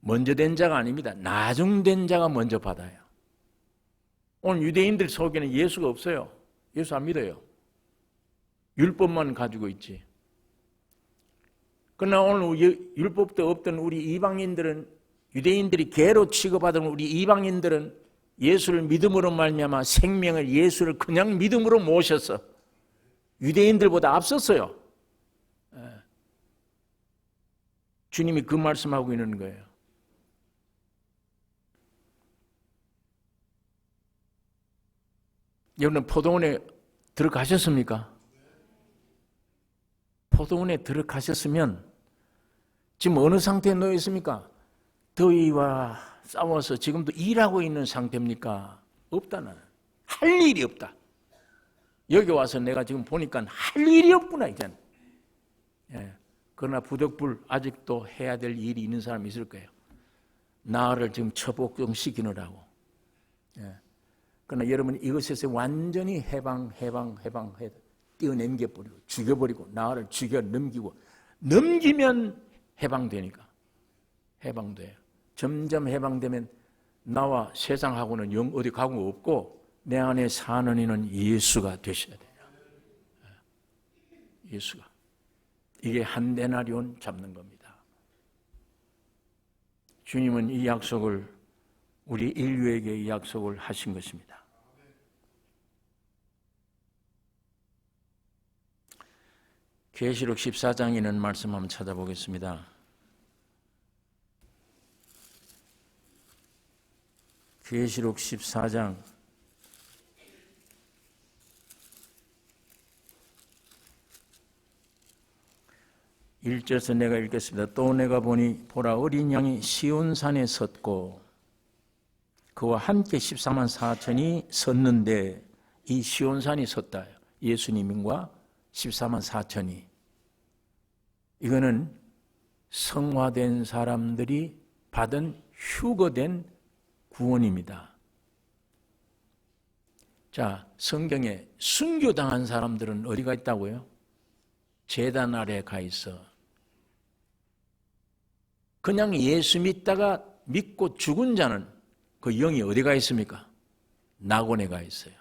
A: 먼저 된 자가 아닙니다. 나중된 자가 먼저 받아요. 오늘 유대인들 속에는 예수가 없어요. 예수 안 믿어요. 율법만 가지고 있지. 그러나 오늘 율법도 없던 우리 이방인들은, 유대인들이 개로 취급하던 우리 이방인들은 예수를 믿음으로 말미암아 생명을, 예수를 그냥 믿음으로 모셔서 유대인들보다 앞섰어요. 주님이 그 말씀하고 있는 거예요. 여러분 포도원에 들어가셨습니까? 포도원에 들어가셨으면 지금 어느 상태에 놓여 있습니까? 더위와 싸워서 지금도 일하고 있는 상태입니까? 없다. 나는 할 일이 없다. 여기 와서 내가 지금 보니까 할 일이 없구나 이제는. 그러나 부득불 아직도 해야 될 일이 있는 사람이 있을 거예요. 나를 지금 처복종시키느라고. 그러나 여러분 이것에서 완전히 해방 띄어넘겨버리고 죽여버리고 나를 죽여 넘기면 해방되니까. 해방돼요. 점점 해방되면 나와 세상하고는 영 어디 가고 없고 내 안에 사는 이는 예수가 되셔야 돼요. 예수가. 이게 한 데나리온 잡는 겁니다. 주님은 이 약속을 우리 인류에게 이 약속을 하신 것입니다. 계시록 14장에 있는 말씀 한번 찾아보겠습니다. 계시록 14장 1절에서 내가 읽겠습니다. 또 내가 보니 보라 어린 양이 시온산에 섰고 그와 함께 14만 4천이 섰는데 이 시온산이 섰다. 예수님과 14만 4천이. 이거는 성화된 사람들이 받은 휴거된 구원입니다. 자, 성경에 순교당한 사람들은 어디가 있다고요? 제단 아래 가 있어. 그냥 예수 믿고 죽은 자는 그 영이 어디 가 있습니까? 낙원에 가 있어요.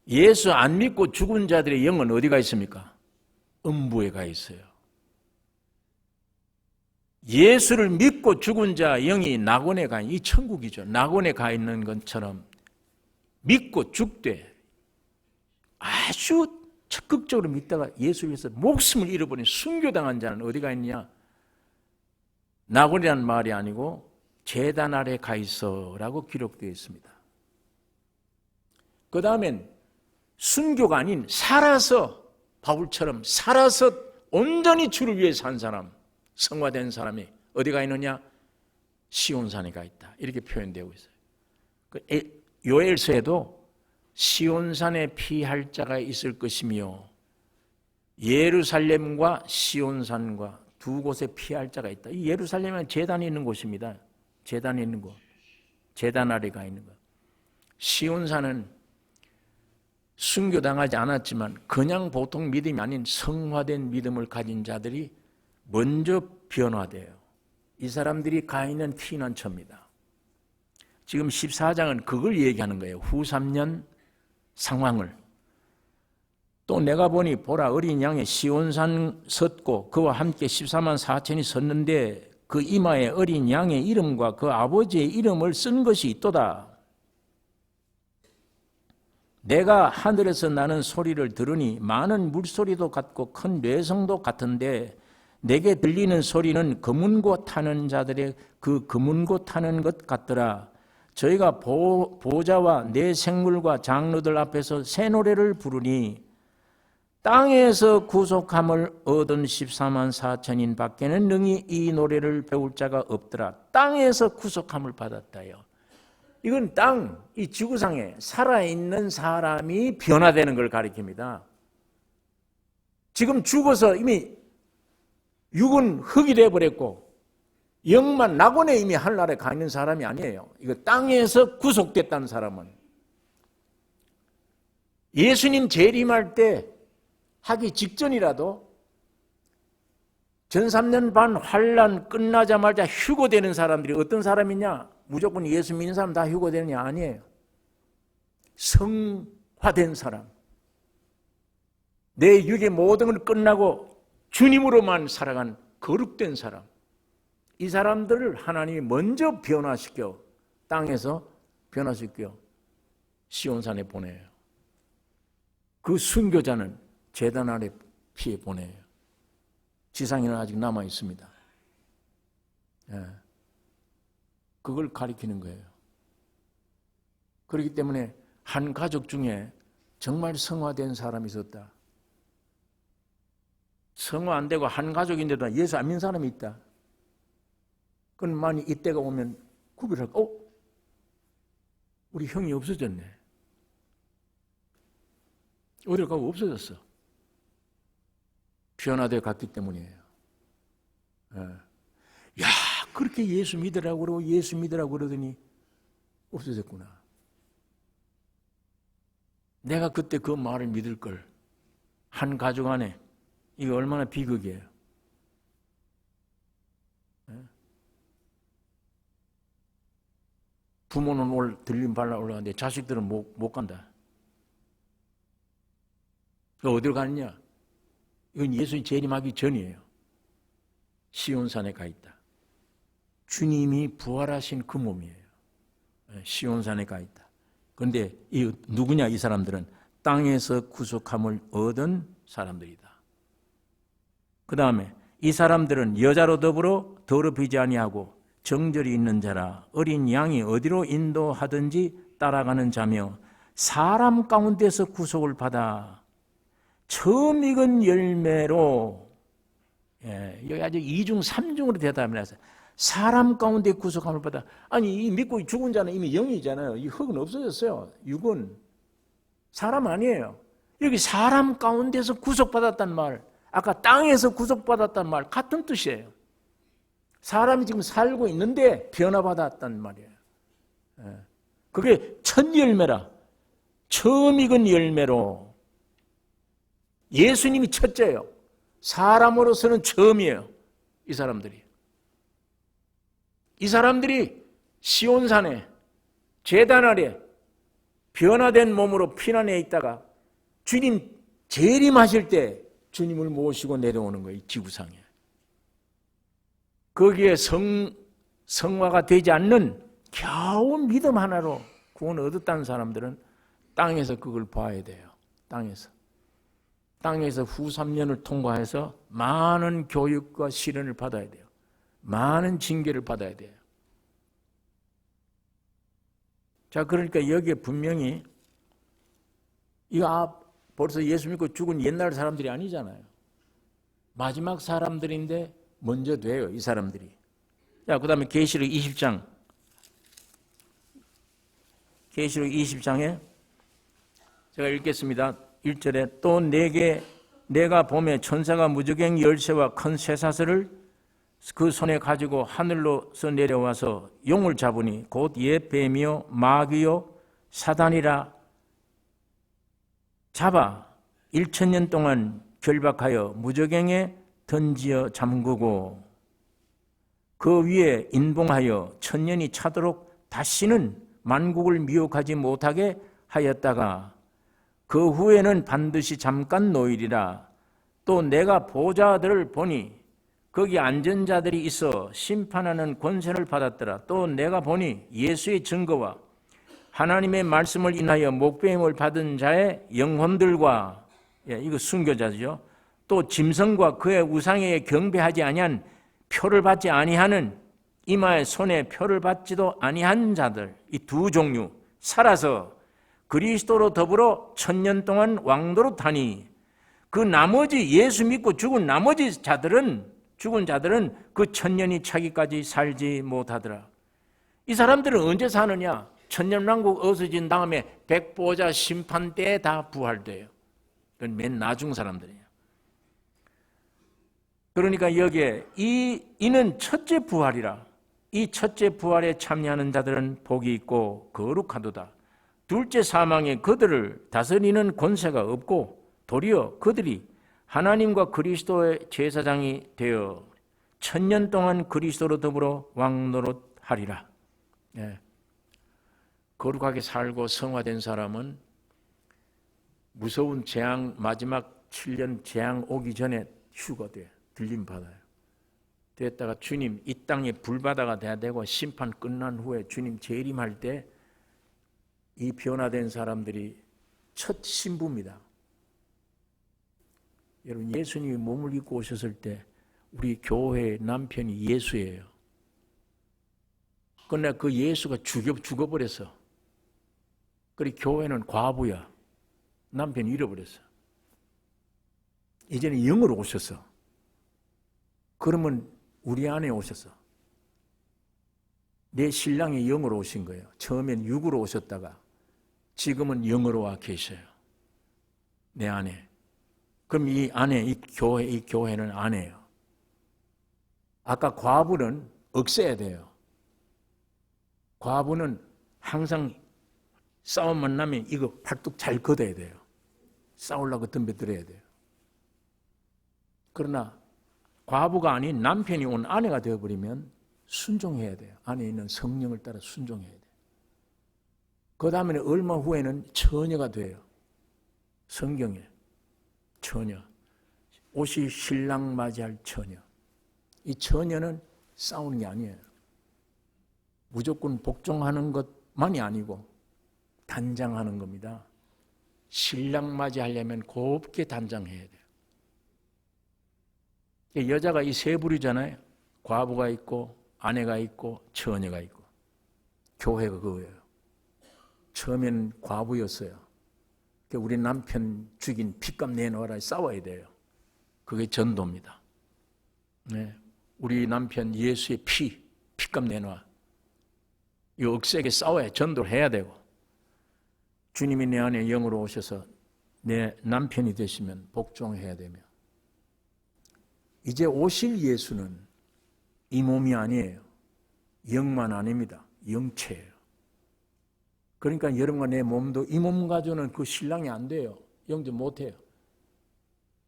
A: 예수 안 믿고 죽은 자들의 영은 어디 가 있습니까? 음부에 가 있어요. 예수를 믿고 죽은 자 영이 낙원에 가 있는 이 천국이죠. 낙원에 가 있는 것처럼 믿고 죽되 아주 적극적으로 믿다가 예수 위해서 목숨을 잃어버린 순교당한 자는 어디가 있느냐? 낙원이라는 말이 아니고 제단 아래 가 있어라고 기록되어 있습니다. 그 다음엔 순교가 아닌 살아서 바울처럼 살아서 온전히 주를 위해 산 사람, 성화된 사람이 어디가 있느냐? 시온산에 가 있다. 이렇게 표현되고 있어요. 요엘서에도 시온산에 피할 자가 있을 것이며 예루살렘과 시온산과 두 곳에 피할 자가 있다. 이 예루살렘은 제단이 있는 곳입니다. 제단이 있는 곳. 제단 아래 가 있는 곳. 시온산은 순교당하지 않았지만 그냥 보통 믿음이 아닌 성화된 믿음을 가진 자들이 먼저 변화돼요. 이 사람들이 가 있는 피난처입니다. 지금 14장은 그걸 얘기하는 거예요. 후 3년 상황을. 또 내가 보니 보라 어린 양의 시온산 섰고 그와 함께 14만 4천이 섰는데 그 이마에 어린 양의 이름과 그 아버지의 이름을 쓴 것이 있도다. 내가 하늘에서 나는 소리를 들으니 많은 물소리도 같고 큰 뇌성도 같은데 내게 들리는 소리는 검은고 타는 자들의 그 검은고 타는 것 같더라. 저희가 보좌와 내 생물과 장로들 앞에서 새 노래를 부르니 땅에서 구속함을 얻은 14만 4천인 밖에는 능히 이 노래를 배울 자가 없더라. 땅에서 구속함을 받았다요. 이건 이 지구상에 살아있는 사람이 변화되는 걸 가리킵니다. 지금 죽어서 이미 육은 흙이 되어버렸고 영만 낙원에 이미 하늘나라에 가 있는 사람이 아니에요. 이거 땅에서 구속됐다는 사람은 예수님 재림할 때 하기 직전이라도 전 3년 반 환난 끝나자마자 휴거되는 사람들이 어떤 사람이냐? 무조건 예수 믿는 사람 다 휴거되느냐? 아니에요. 성화된 사람. 내 육의 모든 걸 끝나고 주님으로만 살아간 거룩된 사람. 이 사람들을 하나님이 먼저 변화시켜 땅에서 변화시켜 시온산에 보내요. 그 순교자는 제단 아래 피해 보내요. 지상에는 아직 남아 있습니다. 그걸 가리키는 거예요. 그렇기 때문에 한 가족 중에 정말 성화된 사람이 있었다. 성화 안 되고 한 가족인데도 예수 안 믿는 사람이 있다. 그건 만약 이때가 오면 구별할까? 우리 형이 없어졌네. 어디로 가고 없어졌어. 변화되어 갔기 때문이에요. 야, 그렇게 예수 믿으라고 그러고 예수 믿으라고 그러더니 없어졌구나. 내가 그때 그 말을 믿을 걸. 한 가족 안에 이게 얼마나 비극이에요. 부모는 들림 발라 올라가는데 자식들은 못 간다. 어디로 가느냐? 이건 예수님 재림하기 전이에요. 시온산에 가 있다. 주님이 부활하신 그 몸이에요. 시온산에 가 있다. 그런데 이 누구냐? 이 사람들은 땅에서 구속함을 얻은 사람들이다. 그 다음에 이 사람들은 여자로 더불어 더럽히지 아니하고 정절이 있는 자라 어린 양이 어디로 인도하든지 따라가는 자며 사람 가운데서 구속을 받아 처음 익은 열매로 여기 아주 2중 3중으로 대답을 했어요. 사람 가운데 구속함을 받아. 아니 이 믿고 죽은 자는 이미 영이잖아요. 이 흙은 없어졌어요. 육은 사람 아니에요. 여기 사람 가운데서 구속받았단 말. 아까 땅에서 구속받았단 말 같은 뜻이에요. 사람이 지금 살고 있는데 변화받았단 말이에요. 그게 첫 열매라. 처음 익은 열매로. 예수님이 첫째예요. 사람으로서는 처음이에요. 이 사람들이. 이 사람들이 시온산에 제단 아래 변화된 몸으로 피난해 있다가 주님 재림하실 때 주님을 모시고 내려오는 거예요. 이 지구상에. 거기에 성화가 되지 않는 겨우 믿음 하나로 구원을 얻었다는 사람들은 땅에서 그걸 봐야 돼요. 땅에서 후 3년을 통과해서 많은 교육과 시련을 받아야 돼요. 많은 징계를 받아야 돼요. 자, 그러니까 여기에 분명히 이거 벌써 예수 믿고 죽은 옛날 사람들이 아니잖아요. 마지막 사람들인데 먼저 돼요, 이 사람들이. 자, 그 다음에 계시록 20장. 계시록 20장에 제가 읽겠습니다. 1절에 또 내가 봄에 천사가 무저갱 열쇠와 큰 쇠사슬을 그 손에 가지고 하늘로서 내려와서 용을 잡으니 곧 옛 뱀이요 마귀요 사단이라 잡아 1000년 동안 결박하여 무저갱에 던지어 잠그고 그 위에 인봉하여 1000년이 차도록 다시는 만국을 미혹하지 못하게 하였다가 그 후에는 반드시 잠깐 노일이라. 또 내가 보좌들을 보니 거기 앉은 자들이 있어 심판하는 권세를 받았더라. 또 내가 보니 예수의 증거와 하나님의 말씀을 인하여 목배임을 받은 자의 영혼들과 이거 순교자죠. 또 짐승과 그의 우상에 경배하지 아니한 표를 받지 아니하는 이마에 손에 표를 받지도 아니한 자들 이 두 종류 살아서 그리스도로 더불어 1000년 동안 왕도로 타니 그 나머지 예수 믿고 죽은 죽은 자들은 그 1000년이 차기까지 살지 못하더라. 이 사람들은 언제 사느냐? 1000년왕국 없어진 다음에 백보자 심판 때에 다 부활돼요. 그건 맨 나중 사람들이에요. 그러니까 여기에 이는 첫째 부활이라. 이 첫째 부활에 참여하는 자들은 복이 있고 거룩하도다. 둘째 사망에 그들을 다스리는 권세가 없고 도리어 그들이 하나님과 그리스도의 제사장이 되어 1000년 동안 그리스도로 더불어 왕노릇 하리라. 거룩하게 살고 성화된 사람은 무서운 재앙 마지막 7년 재앙 오기 전에 휴거돼. 들림 받아요. 됐다가 주님 이 땅에 불바다가 돼야 되고 심판 끝난 후에 주님 재림할 때 이 변화된 사람들이 첫 신부입니다. 여러분 예수님이 몸을 입고 오셨을 때 우리 교회의 남편이 예수예요. 그러나 그 예수가 죽어버렸어. 그리고 교회는 과부야. 남편이 잃어버렸어. 이제는 영으로 오셨어. 그러면 우리 안에 오셨어. 내 신랑이 영으로 오신 거예요. 처음엔 육으로 오셨다가 지금은 영으로 와 계셔요. 내 안에. 그럼 이 안에 이 교회는 아내예요. 아까 과부는 억세야 돼요. 과부는 항상 싸움만 나면 이거 팔뚝 잘 걷어야 돼요. 싸우려고 덤벼들어야 돼요. 그러나 과부가 아닌 남편이 온 아내가 되어버리면 순종해야 돼요. 안에 있는 성령을 따라 순종해야 돼요. 그 다음에 얼마 후에는 처녀가 돼요. 성경에 처녀. 옷이 신랑 맞이할 처녀. 이 처녀는 싸우는 게 아니에요. 무조건 복종하는 것만이 아니고 단장하는 겁니다. 신랑 맞이하려면 곱게 단장해야 돼요. 여자가 이 세 부류잖아요. 과부가 있고 아내가 있고 처녀가 있고. 교회가 그거예요. 처음에는 과부였어요. 우리 남편 죽인 핏값 내놓아라 싸워야 돼요. 그게 전도입니다. 네. 우리 남편 예수의 핏값 내놔. 이 억세게 싸워야 전도를 해야 되고 주님이 내 안에 영으로 오셔서 내 남편이 되시면 복종해야 되며 이제 오실 예수는 이 몸이 아니에요. 영만 아닙니다. 영체예요. 그러니까 여러분과 내 몸도 이 몸 가지고는 그 신랑이 안 돼요. 영접 못해요.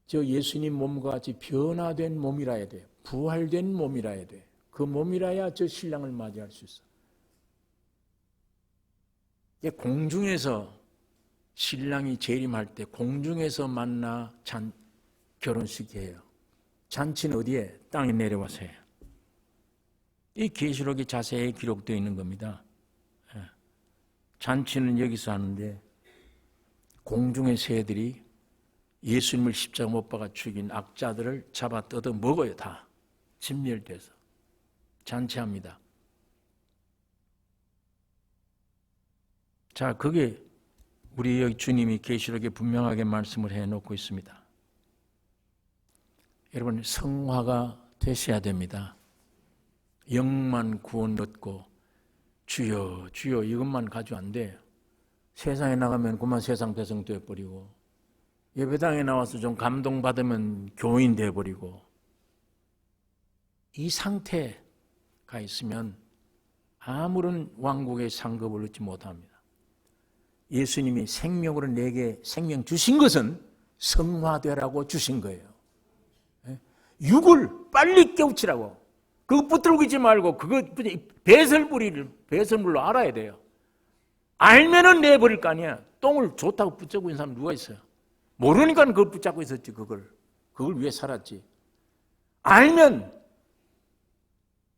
A: 저 예수님 몸과 같이 변화된 몸이라 해야 돼요. 부활된 몸이라 해야 돼요. 그 몸이라야 저 신랑을 맞이할 수 있어. 공중에서 신랑이 재림할 때 공중에서 만나 결혼식이 해요. 잔치는 어디에? 땅에 내려와서 해요. 이 계시록이 자세히 기록되어 있는 겁니다. 잔치는 여기서 하는데 공중의 새들이 예수님을 십자가 못 박아 죽인 악자들을 잡아 뜯어 먹어요. 다 진멸돼서 잔치합니다. 자, 그게 우리 여기 주님이 계시록에 분명하게 말씀을 해놓고 있습니다. 여러분, 성화가 되셔야 됩니다. 영만 구원 얻고 주여 주여 이것만 가지고 안 돼요. 세상에 나가면 그만 세상 대성 되어버리고, 예배당에 나와서 좀 감동받으면 교인 되어버리고, 이 상태가 있으면 아무런 왕국의 상급을 얻지 못합니다. 예수님이 생명으로 내게 생명 주신 것은 성화되라고 주신 거예요. 육을 빨리 깨우치라고. 그거 붙들고 있지 말고 그거 배설물로 알아야 돼요. 알면은 내버릴 거 아니야. 똥을 좋다고 붙잡고 있는 사람 누가 있어요? 모르니까 그걸 붙잡고 있었지. 그걸 위해 살았지. 알면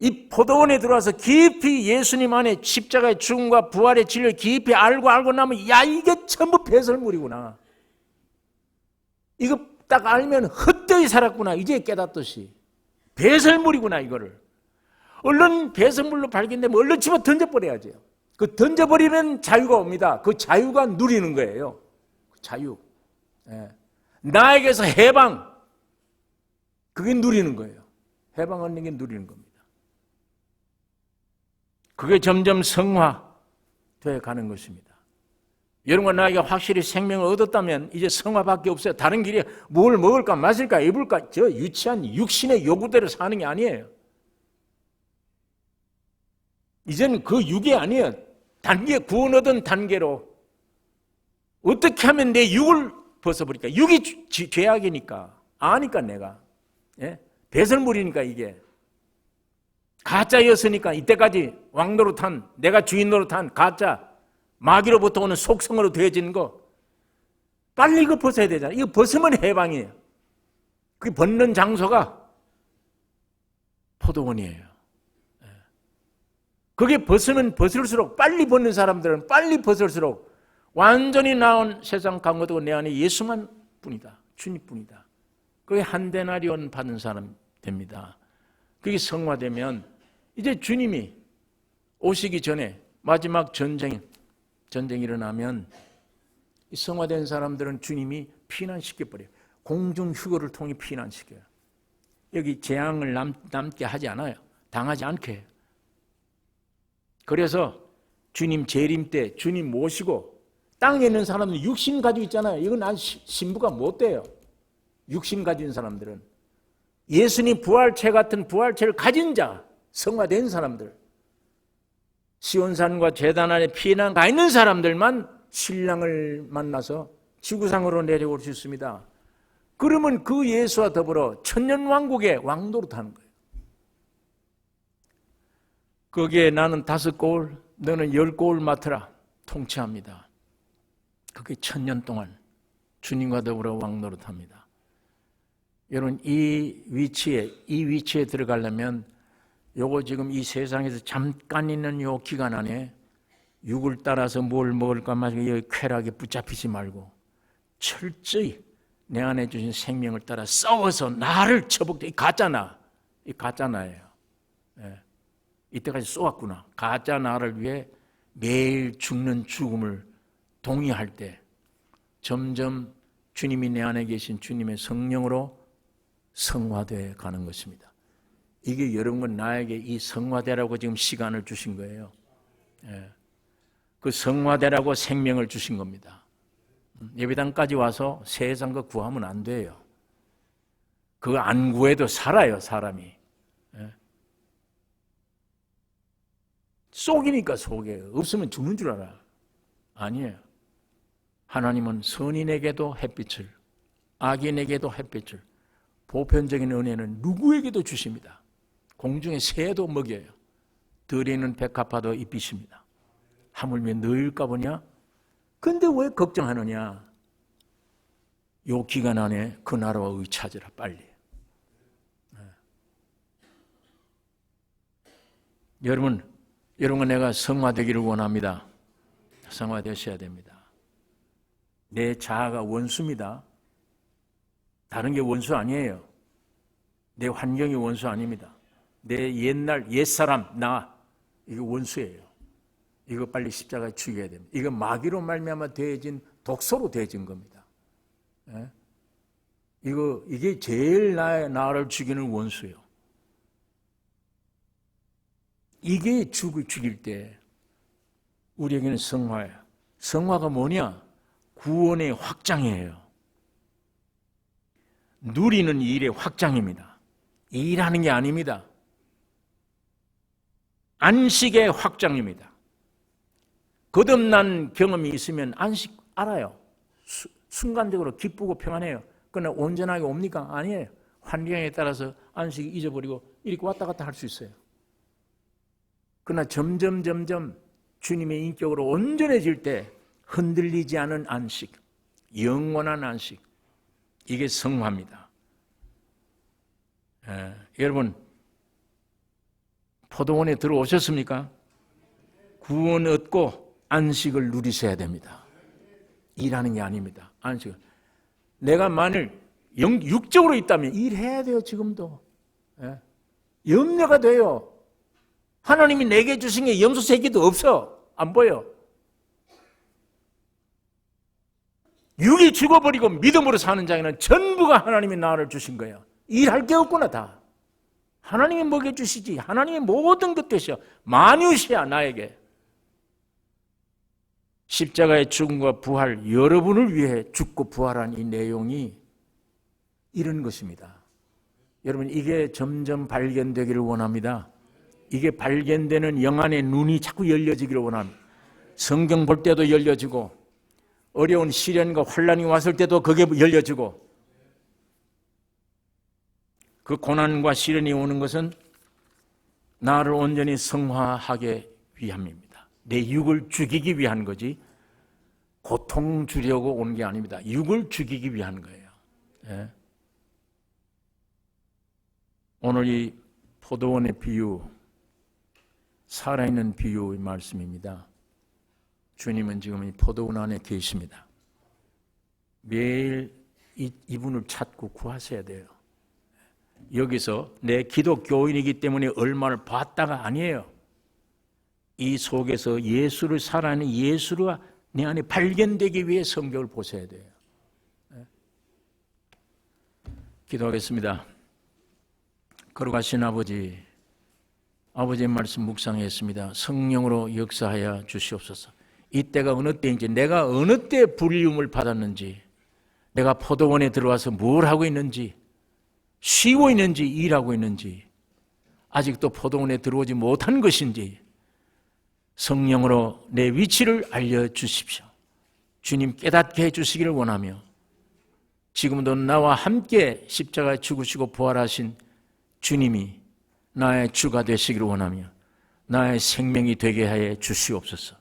A: 이 포도원에 들어와서 깊이 예수님 안에 십자가의 죽음과 부활의 진리를 깊이 알고 나면, 야, 이게 전부 배설물이구나. 이거 딱 알면 헛되이 살았구나. 이제 깨닫듯이. 배설물이구나, 이거를. 얼른 배설물로 발견되면 얼른 집어 던져버려야죠. 그 던져버리면 자유가 옵니다. 그 자유가 누리는 거예요. 자유. 나에게서 해방. 그게 누리는 거예요. 해방 얻는 게 누리는 겁니다. 그게 점점 성화되어 가는 것입니다. 여러분과 나에게 확실히 생명을 얻었다면 이제 성화밖에 없어요. 다른 길이 뭘 먹을까 마실까 입을까 저 유치한 육신의 요구대로 사는 게 아니에요. 이제는 그 육이 아니에요. 구원 얻은 단계로 어떻게 하면 내 육을 벗어버릴까? 육이 죄악이니까 아니까 내가 배설물이니까 이게 가짜였으니까 이때까지 왕 노릇한 내가 주인 노릇한 가짜 마귀로부터 오는 속성으로 되어지는 거 빨리 이거 벗어야 되잖아. 이거 벗으면 해방이에요. 그 벗는 장소가 포도원이에요. 그게 벗으면 벗을수록 빨리 벗는 사람들은 빨리 벗을수록 완전히 나온 세상 강고도 내 안에 예수만 뿐이다. 주님뿐이다. 그게 한 데나리온 받은 사람 됩니다. 그게 성화되면 이제 주님이 오시기 전에 마지막 전쟁이 일어나면 성화된 사람들은 주님이 피난시켜버려요. 공중 휴거를 통해 피난시켜요. 여기 재앙을 남게 하지 않아요. 당하지 않게 해요. 그래서 주님 재림 때 주님 모시고 땅에 있는 사람들은 육신 가지고 있잖아요. 이건 아직 신부가 못 돼요. 육신 가진 사람들은. 예수님 부활체 같은 부활체를 가진 자, 성화된 사람들, 시온산과 제단 안에 피난 가 있는 사람들만 신랑을 만나서 지구상으로 내려올 수 있습니다. 그러면 그 예수와 더불어 천년왕국의 왕도로 타는 거예요. 거기에 나는 5고울, 너는 10고울 맡으라 통치합니다. 그게 1000년 동안 주님과 더불어 왕도로 탑니다. 여러분 이 위치에 들어가려면 요거 지금 이 세상에서 잠깐 있는 요 기간 안에 육을 따라서 뭘 먹을까 마실까 여기 쾌락에 붙잡히지 말고 철저히 내 안에 주신 생명을 따라 싸워서 나를 처복돼. 이 가짜나예요. 이때까지 쏘았구나. 가짜 나를 위해 매일 죽는 죽음을 동의할 때 점점 주님이 내 안에 계신 주님의 성령으로 성화되어 가는 것입니다. 이게 여러분 나에게 이 성화되라고 지금 시간을 주신 거예요. 그 성화되라고 생명을 주신 겁니다. 예배당까지 와서 세상 거 구하면 안 돼요. 그거 안 구해도 살아요, 사람이. 예. 속이니까 속에 없으면 죽는 줄 알아. 아니에요. 하나님은 선인에게도 햇빛을, 악인에게도 햇빛을, 보편적인 은혜는 누구에게도 주십니다. 공중의 새도 먹여요. 들에 있는 백합화도 입히십니다. 하물며 너일까 보냐? 근데 왜 걱정하느냐? 요 기간 안에 그 나라와 의찾으라 빨리. 여러분 내가 성화되기를 원합니다. 성화되셔야 됩니다. 내 자아가 원수입니다. 다른 게 원수 아니에요. 내 환경이 원수 아닙니다. 내 옛날 옛사람 나 이거 원수예요. 이거 빨리 십자가에 죽여야 됩니다. 이거 마귀로 말미암아 되어진 독소로 되어진 겁니다. 예? 이게 제일 나를 죽이는 원수예요. 이게 죽일 때 우리에게는 성화예요. 성화가 뭐냐? 구원의 확장이에요. 누리는 일의 확장입니다. 일하는 게 아닙니다. 안식의 확장입니다. 거듭난 경험이 있으면 안식 알아요. 순간적으로 기쁘고 평안해요. 그러나 온전하게 옵니까? 아니에요. 환경에 따라서 안식이 잊어버리고 이렇게 왔다 갔다 할 수 있어요. 그러나 점점 주님의 인격으로 온전해질 때 흔들리지 않은 안식, 영원한 안식, 이게 성화입니다. 여러분 포도원에 들어오셨습니까? 구원 얻고 안식을 누리셔야 됩니다. 일하는 게 아닙니다. 안식을. 내가 만일 육적으로 있다면 일해야 돼요. 지금도. 염려가 돼요. 하나님이 내게 주신 게 염소 새끼도 없어. 안 보여. 육이 죽어버리고 믿음으로 사는 자에는 전부가 하나님이 나를 주신 거야. 일할 게 없구나 다. 하나님이 먹여주시지. 하나님이 모든 것 되셔. 만유시야 나에게. 십자가의 죽음과 부활, 여러분을 위해 죽고 부활한 이 내용이 이런 것입니다. 여러분 이게 점점 발견되기를 원합니다. 이게 발견되는 영안의 눈이 자꾸 열려지기를 원합니다. 성경 볼 때도 열려지고 어려운 시련과 환난이 왔을 때도 그게 열려지고 그 고난과 시련이 오는 것은 나를 온전히 성화하기 위함입니다. 내 육을 죽이기 위한 거지 고통 주려고 온 게 아닙니다. 육을 죽이기 위한 거예요. 예. 오늘 이 포도원의 비유, 살아있는 비유의 말씀입니다. 주님은 지금 이 포도원 안에 계십니다. 매일 이분을 찾고 구하셔야 돼요. 여기서 내 기독교인이기 때문에 얼마를 봤다가 아니에요. 이 속에서 예수를 살아있는 예수가 내 안에 발견되기 위해 성경을 보셔야 돼요. 기도하겠습니다. 거룩하신 아버지, 아버지의 말씀 묵상했습니다. 성령으로 역사하여 주시옵소서. 이때가 어느 때인지, 내가 어느 때 불리움을 받았는지, 내가 포도원에 들어와서 뭘 하고 있는지, 쉬고 있는지, 일하고 있는지, 아직도 포도원에 들어오지 못한 것인지 성령으로 내 위치를 알려주십시오. 주님 깨닫게 해주시기를 원하며 지금도 나와 함께 십자가에 죽으시고 부활하신 주님이 나의 주가 되시기를 원하며 나의 생명이 되게 해 주시옵소서.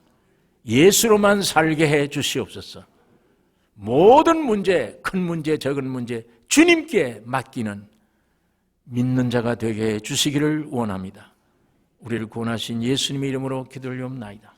A: 예수로만 살게 해 주시옵소서. 모든 문제, 큰 문제, 작은 문제 주님께 맡기는 믿는 자가 되게 해 주시기를 원합니다. 우리를 구원하신 예수님의 이름으로 기도를 올리옵나이다.